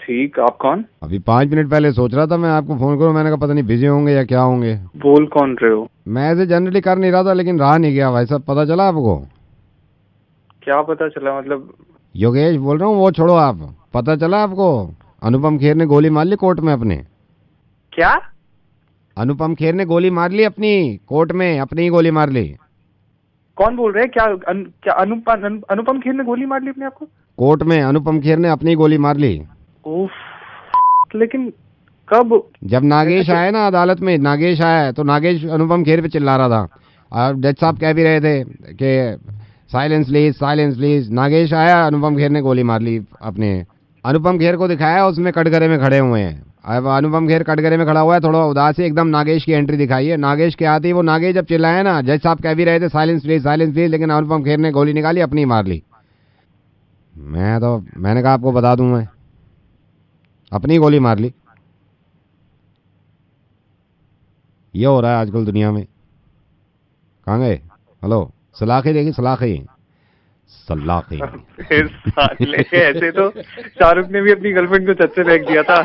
Speaker 20: ठीक, आप कौन?
Speaker 2: अभी 5 मिनट पहले सोच रहा था मैं आपको फोन करूं. मैंने कहा पता नहीं बिजी होंगे या क्या होंगे.
Speaker 20: बोल कौन रहे हो?
Speaker 2: मैं ऐसे जनरली कर नहीं रहा था, लेकिन रहा नहीं गया भाई साहब. पता चला आपको?
Speaker 20: क्या पता चला मतलब?
Speaker 2: योगेश बोल रहा हूँ, वो छोड़ो आप. पता चला आपको अनुपम खेर ने गोली मार ली कोर्ट में अपने?
Speaker 20: क्या?
Speaker 2: अनुपम खेर ने गोली मार ली अपनी कोर्ट में, अपनी ही गोली मार ली.
Speaker 20: कौन बोल रहे हैं? क्या अनुपम खेर ने गोली मार ली अपने आप को?
Speaker 2: कोर्ट में अनुपम खेर ने अपनी गोली मार ली.
Speaker 20: लेकिन कब?
Speaker 2: जब नागेश आया ना अदालत में, नागेश आया तो नागेश अनुपम खेर पे चिल्ला रहा था. और जज साहब कह भी रहे थे कि साइलेंस प्लीज. नागेश आया, अनुपम खेर ने गोली मार ली अपने. अनुपम खेर को दिखाया उसमें कटघरे में खड़े हुए हैं. अब अनुपम खेर कटघरे में खड़ा हुआ है, थोड़ा उदास है एकदम. नागेश की एंट्री दिखाई है. नागेश के आते ही वो नागेश जब चिल्लाया ना, जज साहब कह भी रहे थे साइलेंस प्लीज, लेकिन अनुपम खेर ने गोली निकाली, अपनी मार ली. मैंने कहा आपको बता दूं, मैं अपनी गोली मार ली. ये हो रहा है आजकल दुनिया में. कहाँ गए? हेलो, सलाखे देखी, सलाखे.
Speaker 20: ऐसे तो शाहरुख ने भी अपनी गर्लफ्रेंड को छत से फेंक दिया था.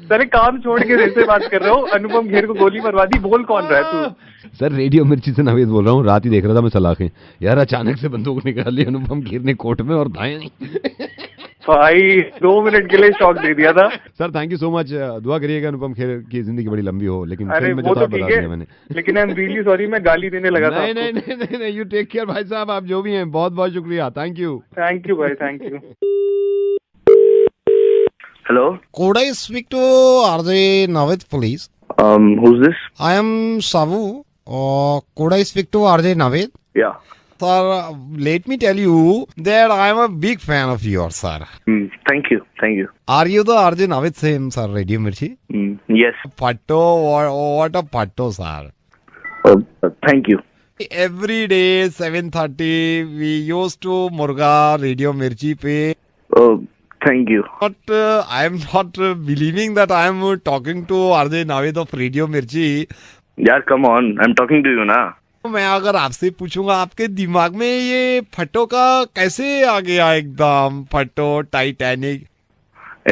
Speaker 20: सारे काम छोड़ के ऐसे बात कर रहे हो. अनुपम खेर को गोली मरवा दी. बोल कौन रहा है तू?
Speaker 17: सर रेडियो मिर्ची से नवीद बोल रहा हूँ. रात ही देख रहा था मैं सलाखें. यार अचानक से बंदूक निकाल ली अनुपम खेर ने कोर्ट में और दाएं
Speaker 20: भाई 2 मिनट के लिए शॉक दे दिया था.
Speaker 17: Sir thank you so much. दुआ करिएगा अनुपम खेर की जिंदगी बड़ी लंबी हो. लेकिन
Speaker 20: अरे वो तो ठीक है, लेकिन आई एम रियली सॉरी, मैं गाली देने लगा था.
Speaker 17: नहीं, यू टेक केयर भाई साहब. आप जो भी हैं बहुत बहुत शुक्रिया. थैंक यू
Speaker 20: भाई, thank you.
Speaker 7: Hello?
Speaker 3: Could I speak to RJ Navid, please?
Speaker 7: Who's this?
Speaker 3: I am Savu. Could I speak to RJ Navid?
Speaker 7: Yeah.
Speaker 3: Sir, let me tell you that I am a big fan of yours, sir.
Speaker 7: Thank you.
Speaker 3: Are you the RJ Navid same, sir, Radio Mirchi?
Speaker 7: Yes.
Speaker 3: Patto, what a patto, sir.
Speaker 7: Thank you.
Speaker 3: Every day 7:30 we used to Murga Radio Mirchi pe.
Speaker 7: Thank you.
Speaker 3: But I am not believing that I am talking to RJ Navid of Radio Mirchi.
Speaker 7: यार come on, I'm talking to you ना.
Speaker 3: मैं अगर आपसे पूछूंगा, आपके दिमाग में ये फटो का कैसे आ गया? एकदम फटो टाइटैनिक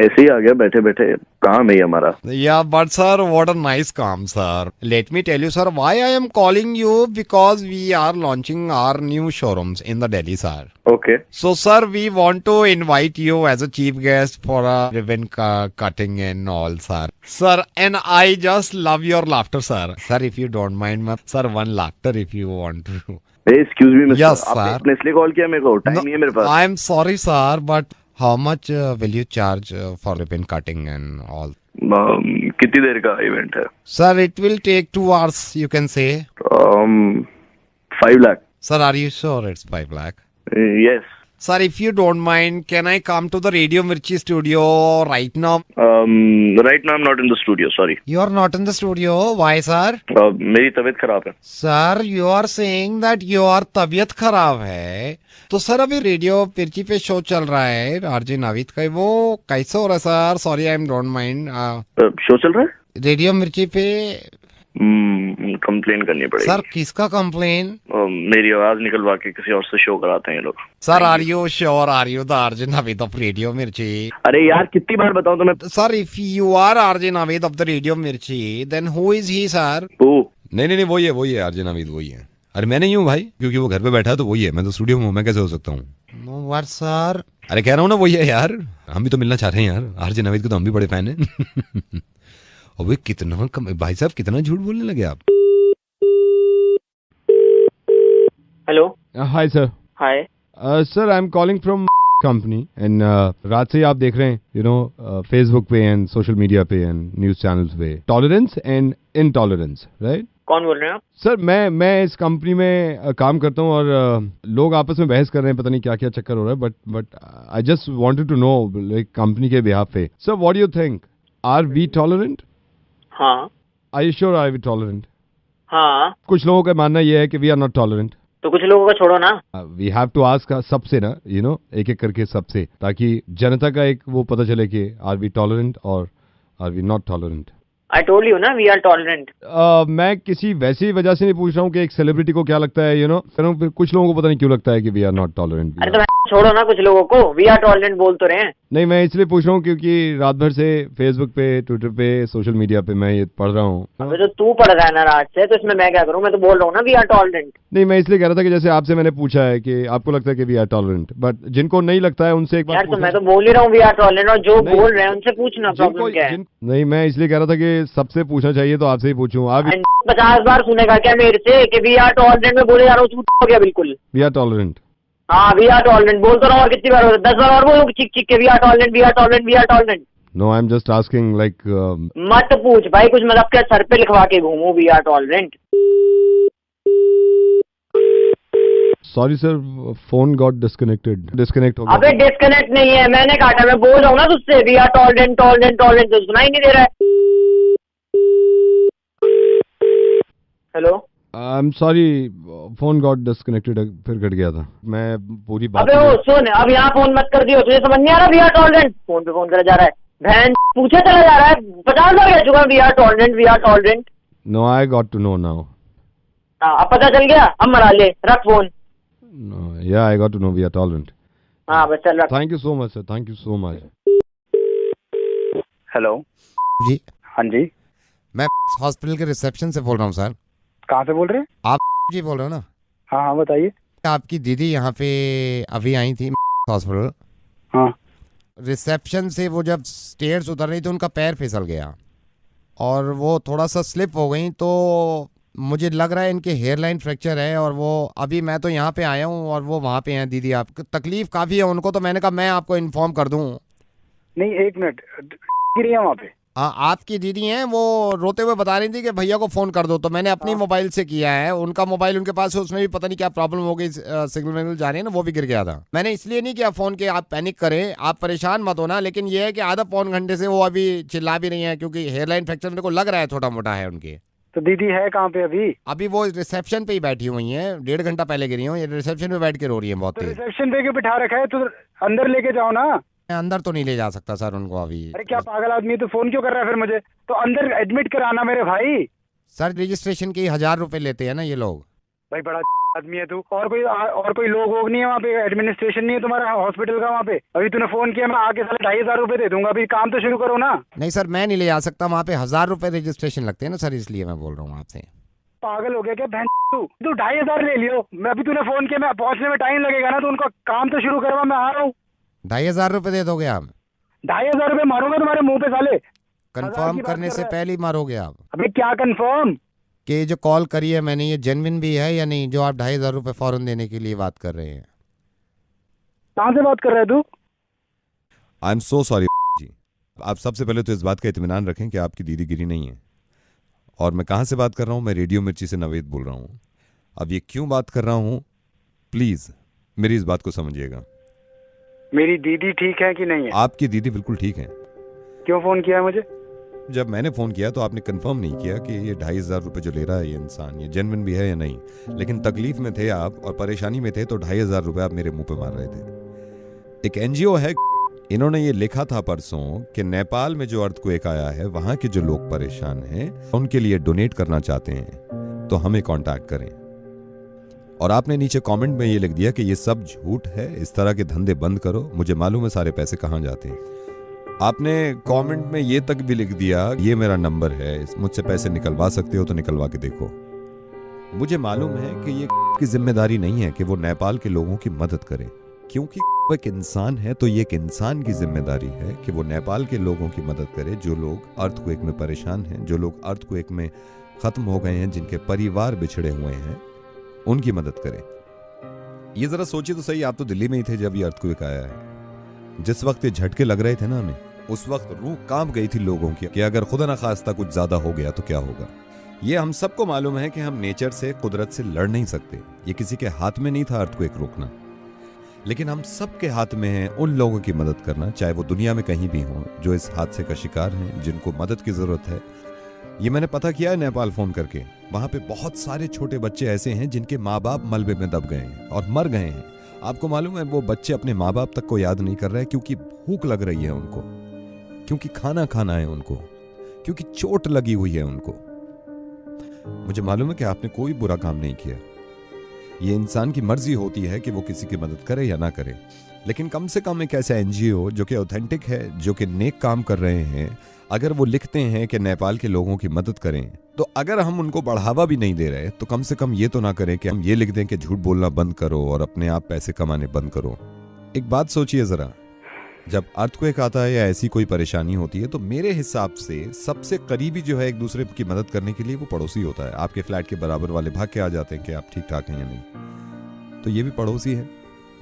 Speaker 7: ऐसे ही आ गया बैठे बैठे. काम है हमारा.
Speaker 3: Yeah, but sir, what a nice काम, sir. Let me tell you, sir, why I am calling you, because we are launching our new showrooms in the Delhi, sir.
Speaker 7: Okay.
Speaker 3: So, sir, we want to invite you as a chief guest for a ribbon cutting and all, sir. Sir, and I just love your laughter, sir. Sir, if you don't mind, sir, one laughter if you want to.
Speaker 7: Hey, excuse me, mister.
Speaker 3: Yes, sir.
Speaker 7: आपने इसलिए कॉल किया मेरे को? टाइम नहीं है मेरे पास.
Speaker 3: I am sorry, sir, but how much will you charge for ribbon cutting and all?
Speaker 7: कितनी देर का इवेंट है?
Speaker 3: Sir, it will take 2 hours, you can say.
Speaker 7: 5 lakh.
Speaker 3: Sir, are you sure it's 5 lakh?
Speaker 7: Yes.
Speaker 3: Sir, if you don't mind, can I come to the Radio Mirchi studio right now?
Speaker 7: Right now I'm not in the studio, sorry.
Speaker 3: You are not in the studio? Why, sir?
Speaker 7: मेरी तबीयत खराब है.
Speaker 3: Sir, you are saying that your तबीयत खराब है. तो सर अभी रेडियो मिर्ची पे शो चल रहा है आरजे नाविद का, वो कैसे हो रहा है sir? Sorry, I am don't mind.
Speaker 7: Show चल रहा है
Speaker 3: रेडियो मिर्ची पे.
Speaker 7: कंप्लेन करनी पड़ेगी.
Speaker 3: सर किसका कंप्लेन?
Speaker 21: मेरी आवाज निकलवा के किसी और से शो कराते हैं ये लोग।
Speaker 3: Sir are you sure are you the RJ Naved of radio Mirchi?
Speaker 21: अरे यार कितनी बार बताऊं तुम्हें?
Speaker 3: Sir if you are RJ Naved of the radio Mirchi then who is he sir?
Speaker 17: नहीं वही है आरजे नावेद, वही है। अरे मैं नहीं हूँ भाई, क्योंकि वो घर पे बैठा है तो वही है, मैं तो स्टूडियो में हूँ, मैं कैसे हो सकता हूँ?
Speaker 3: Know what sir?
Speaker 17: अरे कह रहा हूँ ना वही है यार, हम भी तो मिलना चाह रहे हैं यार, आरजे नावेद के तो हम भी बड़े फैन हैं। अबे कितना भाई साहब कितना झूठ बोलने लगे आप।
Speaker 21: Hello
Speaker 6: hi sir.
Speaker 21: Hi
Speaker 6: sir I am calling from company and रात से ही आप देख रहे हैं यू नो फेसबुक पे एंड सोशल मीडिया पे एंड न्यूज चैनल्स पे टॉलरेंस एंड इनटॉलरेंस, राइट?
Speaker 21: कौन बोल रहे हैं आप?
Speaker 6: सर मैं इस कंपनी में काम करता हूँ और लोग आपस में बहस कर रहे हैं, पता नहीं क्या क्या चक्कर हो रहा है, but I just wanted to know like company के बिहाफ पे। Sir what do you think, are we tolerant?
Speaker 21: हाँ।
Speaker 6: Are you sure are we tolerant?
Speaker 21: हाँ।
Speaker 6: कुछ लोगों का मानना यह है कि वी आर नॉट टॉलरेंट।
Speaker 21: तो कुछ लोगों का छोड़ो ना।
Speaker 6: वी हैव टू आस्क सबसे ना, यू नो, एक एक करके सबसे, ताकि जनता का एक वो पता चले कि आर वी टॉलरेंट और are we not tolerant.
Speaker 21: I told you ना वी आर टॉलरेंट।
Speaker 6: मैं किसी वैसी वजह से नहीं पूछ रहा हूँ कि एक सेलिब्रिटी को क्या लगता है, यू नो, कुछ लोगों को पता नहीं क्यों लगता है कि वी आर नॉट टॉलरेंट।
Speaker 21: अरे तो छोड़ो ना, कुछ लोगों को वी आर टॉलरेंट बोल तो रहे हैं।
Speaker 6: नहीं मैं इसलिए पूछ रहा हूँ क्योंकि रात भर से फेसबुक पे, ट्विटर पे, सोशल मीडिया पे मैं ये पढ़ रहा हूँ।
Speaker 21: अबे तो तू पढ़ रहा है ना रात से, तो इसमें मैं क्या करूँ? मैं तो बोल रहा हूँ ना वी आर टॉलरेंट।
Speaker 6: नहीं मैं इसलिए कह रहा था कि जैसे आपसे मैंने पूछा है कि आपको लगता है कि वी आर टॉलरेंट, बट जिनको नहीं लगता है उनसे एक बार
Speaker 21: यार तो मैं तो बोल ही रहा हूँ वी आर टॉलरेंट, और जो बोल रहे हैं उनसे पूछना प्रॉब्लम क्या है।
Speaker 6: नहीं मैं इसलिए कह रहा था कि सबसे पूछना चाहिए तो आपसे ही पूछूं। आप
Speaker 21: 50 बार सुनेगा क्या मेरे से कि वी आर टॉलरेंट में बोले जा रहा हूँ, झूठ हो गया बिल्कुल।
Speaker 6: We are tolerant.
Speaker 21: हाँ वी आर टॉलरेंट बोल तो रहा हूँ, और कितनी बार 10 बार और बोलूँ चिक चिक के we are tolerant, we are tolerant, we are tolerant.
Speaker 6: No I am just asking like.
Speaker 21: मत पूछ भाई, कुछ मतलब क्या सर पे लिखवा के घूमू we are tolerant.
Speaker 6: Sorry sir, phone got disconnect हो गया।
Speaker 21: अबे डिस्कनेक्ट नहीं है, मैंने काटा, मैं बोल रहा हूँ ना तुझसे we are tolerant tolerant tolerant, तो सुनाई नहीं दे रहा है। Hello
Speaker 6: I am sorry, phone got disconnected, फिर कट गया था। मैं पूरी बात
Speaker 21: अबे वो सुन, अब यहाँ फोन मत कर दियो, तुझे समझ नहीं आ रहा वी आर टॉलरेंट? फोन पे फोन करा जा रहा है, बहन पूछे चला जा रहा है, 50 बार कह चुका we are tolerant, we are tolerant.
Speaker 6: No I got to know now.
Speaker 21: हाँ अब पता चल गया, अब मरा ले, रख phone.
Speaker 6: Yeah I got to know we are tolerant.
Speaker 21: हाँ बस चल रख।
Speaker 6: Thank you so much sir, thank you so much.
Speaker 21: Hello
Speaker 3: जी।
Speaker 21: हाँ जी
Speaker 3: मैं हॉस्पिटल के रिसेप्शन से बोल रहा हूँ सर।
Speaker 21: कहाँ से बोल रहे हैं
Speaker 3: आप? जी बोल रहे हो ना?
Speaker 21: हाँ हाँ बताइए।
Speaker 3: आपकी दीदी यहाँ पे अभी आई थी हॉस्पिटल।
Speaker 21: हाँ।
Speaker 3: रिसेप्शन से वो जब स्टेयर्स उतर रही तो उनका पैर फिसल गया और वो थोड़ा सा स्लिप हो गई, तो मुझे लग रहा है इनके हेयर लाइन फ्रैक्चर है, और वो अभी मैं तो यहाँ पे आया हूँ और वो वहाँ पे हैं दीदी। आप तकलीफ काफ़ी है उनको, तो मैंने कहा मैं आपको इन्फॉर्म कर दूँ।
Speaker 21: नहीं एक मिनट, गिरी है वहाँ पे।
Speaker 3: हाँ आपकी दीदी हैं, वो रोते हुए बता रही थी कि भैया को फ़ोन कर दो, तो मैंने अपनी मोबाइल से किया है। उनका मोबाइल उनके पास है, उसमें भी पता नहीं क्या प्रॉब्लम हो गई, सिग्नल विग्नल जा रही है ना, वो भी गिर गया था। मैंने इसलिए नहीं किया फ़ोन के आप पैनिक करें, आप परेशान मत होना, लेकिन ये है कि आधा पौन घंटे से वो अभी चिल्ला भी रही है, क्योंकि हेयरलाइन फ्रैक्चर मेरे को लग रहा है छोटा मोटा है उनके।
Speaker 21: तो दीदी है कहाँ पे अभी?
Speaker 3: अभी वो रिसेप्शन पे ही बैठी हुई हैं, 1.5 घंटा पहले गिरी हूँ, ये रिसेप्शन पे बैठ के रो रही है बहुत।
Speaker 21: तो रिसेप्शन पे क्यों बिठा रखा है? तो अंदर लेके जाओ ना।
Speaker 3: मैं अंदर तो नहीं ले जा सकता सर उनको अभी।
Speaker 21: अरे क्या पागल आदमी, तो फोन क्यों कर रहा है फिर मुझे? तो अंदर एडमिट कराना मेरे भाई।
Speaker 3: सर रजिस्ट्रेशन के 1000 रुपए लेते हैं ना ये लोग।
Speaker 21: भाई बड़ा आदमी है तू। और कोई लोग नहीं है वहाँ पे, एडमिनिस्ट्रेशन नहीं है तुम्हारा हॉस्पिटल का वहाँ पे? अभी तूने फोन किया, मैं आके साले 2500 रुपए दे दूंगा, अभी काम तो शुरू करो ना।
Speaker 3: नहीं सर मैं नहीं ले जा सकता वहाँ पे, 1000 रुपए रजिस्ट्रेशन लगते हैं ना सर, इसलिए मैं बोल रहा हूँ आपसे।
Speaker 21: पागल हो गया क्या बहन तू? 2500 ले लियो, मैं अभी तूने फोन किया, मैं पहुँचने में टाइम लगेगा ना, तो उनका काम तो शुरू करवा, मैं आ रहा हूँ।
Speaker 3: 2500 रुपए दे दोगे आप?
Speaker 21: 2500 रुपए मारूंगा तुम्हारे मुंह पे साले।
Speaker 3: कंफर्म करने से पहले ही मारोगे आप?
Speaker 21: अबे क्या कंफर्म?
Speaker 3: कि जो कॉल करी है मैंने, ये जेन्युइन भी है या नहीं, जो आप 2500 रुपए फौरन देने के लिए बात कर रहे हैं?
Speaker 21: कहाँ से बात कर रहा है तू?
Speaker 17: आई एम सो सॉरी जी। आप सबसे पहले तो इस बात का इत्मीनान रखें कि आपकी दीदी गिरी नहीं है। और मैं कहाँ से बात कर रहा हूँ? मैं रेडियो मिर्ची से नवेद बोल रहा हूँ। अब ये क्यों बात कर रहा हूँ, प्लीज़ मेरी इस बात को समझिएगा।
Speaker 21: मेरी दीदी ठीक है कि नहीं है?
Speaker 17: आपकी दीदी बिल्कुल ठीक है।
Speaker 21: क्यों फोन किया है मुझे?
Speaker 17: जब मैंने फ़ोन किया तो आपने कंफर्म नहीं किया कि ये 2500 रुपये जो ले रहा है ये इंसान, ये जेन्युइन भी है या नहीं। लेकिन तकलीफ में थे आप और परेशानी में थे, तो 2500 रुपये आप मेरे मुंह पे मार रहे थे। एक NGO है, इन्होंने ये लिखा था परसों कि नेपाल में जो अर्थक्वेक आया है, वहाँ के जो लोग परेशान हैं उनके लिए डोनेट करना चाहते हैं, तो हमें कॉन्टैक्ट करें। और आपने नीचे कमेंट में ये लिख दिया कि ये सब झूठ है, इस तरह के धंधे बंद करो, मुझे मालूम है सारे पैसे कहाँ जाते हैं। आपने कमेंट में ये तक भी लिख दिया, ये मेरा नंबर है, मुझसे पैसे निकलवा सकते हो तो निकलवा के देखो। मुझे मालूम है कि ये की जिम्मेदारी नहीं है कि वो नेपाल के लोगों की मदद करे, क्योंकि वो एक इंसान है तो ये एक इंसान की जिम्मेदारी है कि वो नेपाल के लोगों की मदद करे जो लोग अर्थक्वेक में परेशान हैं, जो लोग अर्थक्वेक में खत्म हो गए हैं, जिनके परिवार बिछड़े हुए हैं, उनकी मदद करे। ये जरा सोचिए तो सही, आप तो दिल्ली में ही थे जब ये अर्थक्वेक आया है। जिस वक्त ये झटके लग रहे थे ना हमें, उस वक्त रूह कांप गई थी लोगों की कि अगर खुदा न खास्ता कुछ ज्यादा हो गया तो क्या होगा। ये हम सबको मालूम है कि हम नेचर से, कुदरत से लड़ नहीं सकते, ये किसी के हाथ में नहीं था अर्थक्वेक रोकना, लेकिन हम सबके हाथ में है उन लोगों की मदद करना, चाहे वो दुनिया में कहीं भी हों, जो इस हादसे का शिकार हैं, जिनको मदद की जरूरत है। ये मैंने पता किया है नेपाल फोन करके, वहां पे बहुत सारे छोटे बच्चे ऐसे हैं जिनके माँ बाप मलबे में दब गए हैं और मर गए हैं। आपको मालूम है वो बच्चे अपने माँ बाप तक को याद नहीं कर रहे, क्योंकि भूख लग रही है उनको, क्योंकि खाना खाना है उनको, क्योंकि चोट लगी हुई है उनको। मुझे मालूम है कि आपने कोई बुरा काम नहीं किया, ये इंसान की मर्जी होती है कि वो किसी की मदद करे या ना करे, लेकिन कम से कम एक ऐसा एनजीओ जो कि ऑथेंटिक है, जो कि नेक काम कर रहे हैं, अगर वो लिखते हैं कि नेपाल के लोगों की मदद करें, तो अगर हम उनको बढ़ावा भी नहीं दे रहे तो कम से कम ये तो ना करें कि हम ये लिख दें कि झूठ बोलना बंद करो और अपने आप पैसे कमाने बंद करो। एक बात सोचिए जरा, जब अर्थक्वेक आता है या ऐसी कोई परेशानी होती है तो मेरे हिसाब से सबसे करीबी जो है एक दूसरे की मदद करने के लिए वो पड़ोसी होता है। आपके फ्लैट के बराबर वाले भाग के आ जाते हैं कि आप ठीक ठाक हैं या नहीं, तो ये भी पड़ोसी है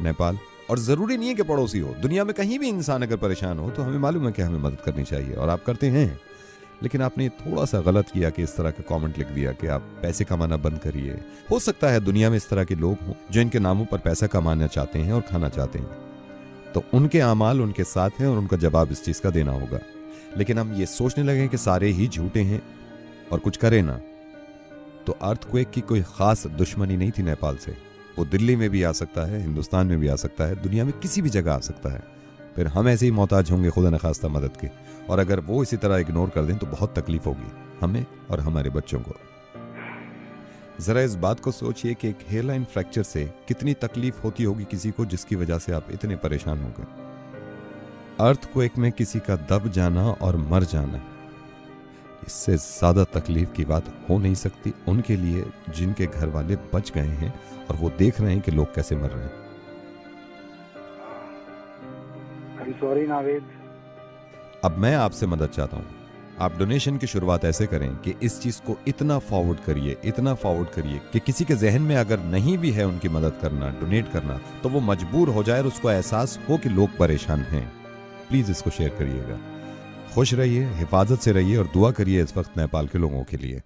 Speaker 17: नेपाल। और जरूरी नहीं है कि पड़ोसी हो, दुनिया में कहीं भी इंसान अगर परेशान हो तो हमें मालूम है कि हमें मदद करनी चाहिए और आप करते हैं। लेकिन आपने थोड़ा सा गलत किया कि इस तरह का कमेंट लिख दिया कि आप पैसे कमाना बंद करिए। हो सकता है दुनिया में इस तरह के लोग हों जो इनके नामों पर पैसा कमाना चाहते हैं और खाना चाहते हैं, तो उनके आमाल उनके साथ हैं और उनका जवाब इस चीज का देना होगा। लेकिन हम ये सोचने लगे कि सारे ही झूठे हैं और कुछ करें ना, तो अर्थक्वेक की कोई खास दुश्मनी नहीं थी नेपाल से। वो दिल्ली में भी आ सकता है, हिंदुस्तान में भी आ सकता है, दुनिया में किसी भी जगह आ सकता है। फिर हम ऐसे ही मोहताज होंगे खुदा न खास्ता मदद के, और अगर वो इसी तरह इग्नोर कर दें तो बहुत तकलीफ होगी हमें और हमारे बच्चों को। जरा इस बात को सोचिए कि एक हेयरलाइन फ्रैक्चर से कितनी तकलीफ होती होगी किसी को जिसकी वजह से आप इतने परेशान हो गए। अर्थक्वेक में किसी का दब जाना और मर जाना, इससे ज्यादा तकलीफ की बात हो नहीं सकती उनके लिए जिनके घर वाले बच गए हैं और वो देख रहे हैं कि लोग कैसे मर रहे हैं।
Speaker 21: सॉरी नावेद।
Speaker 17: अब मैं आपसे मदद चाहता हूं, आप डोनेशन की शुरुआत ऐसे करें कि इस चीज को इतना फॉरवर्ड करिए कि किसी के जहन में अगर नहीं भी है उनकी मदद करना, डोनेट करना, तो वो मजबूर हो जाए और उसको एहसास हो कि लोग परेशान हैं। प्लीज इसको शेयर करिएगा। खुश रहिए, हिफाजत से रहिए और दुआ करिए इस वक्त नेपाल के लोगों के लिए।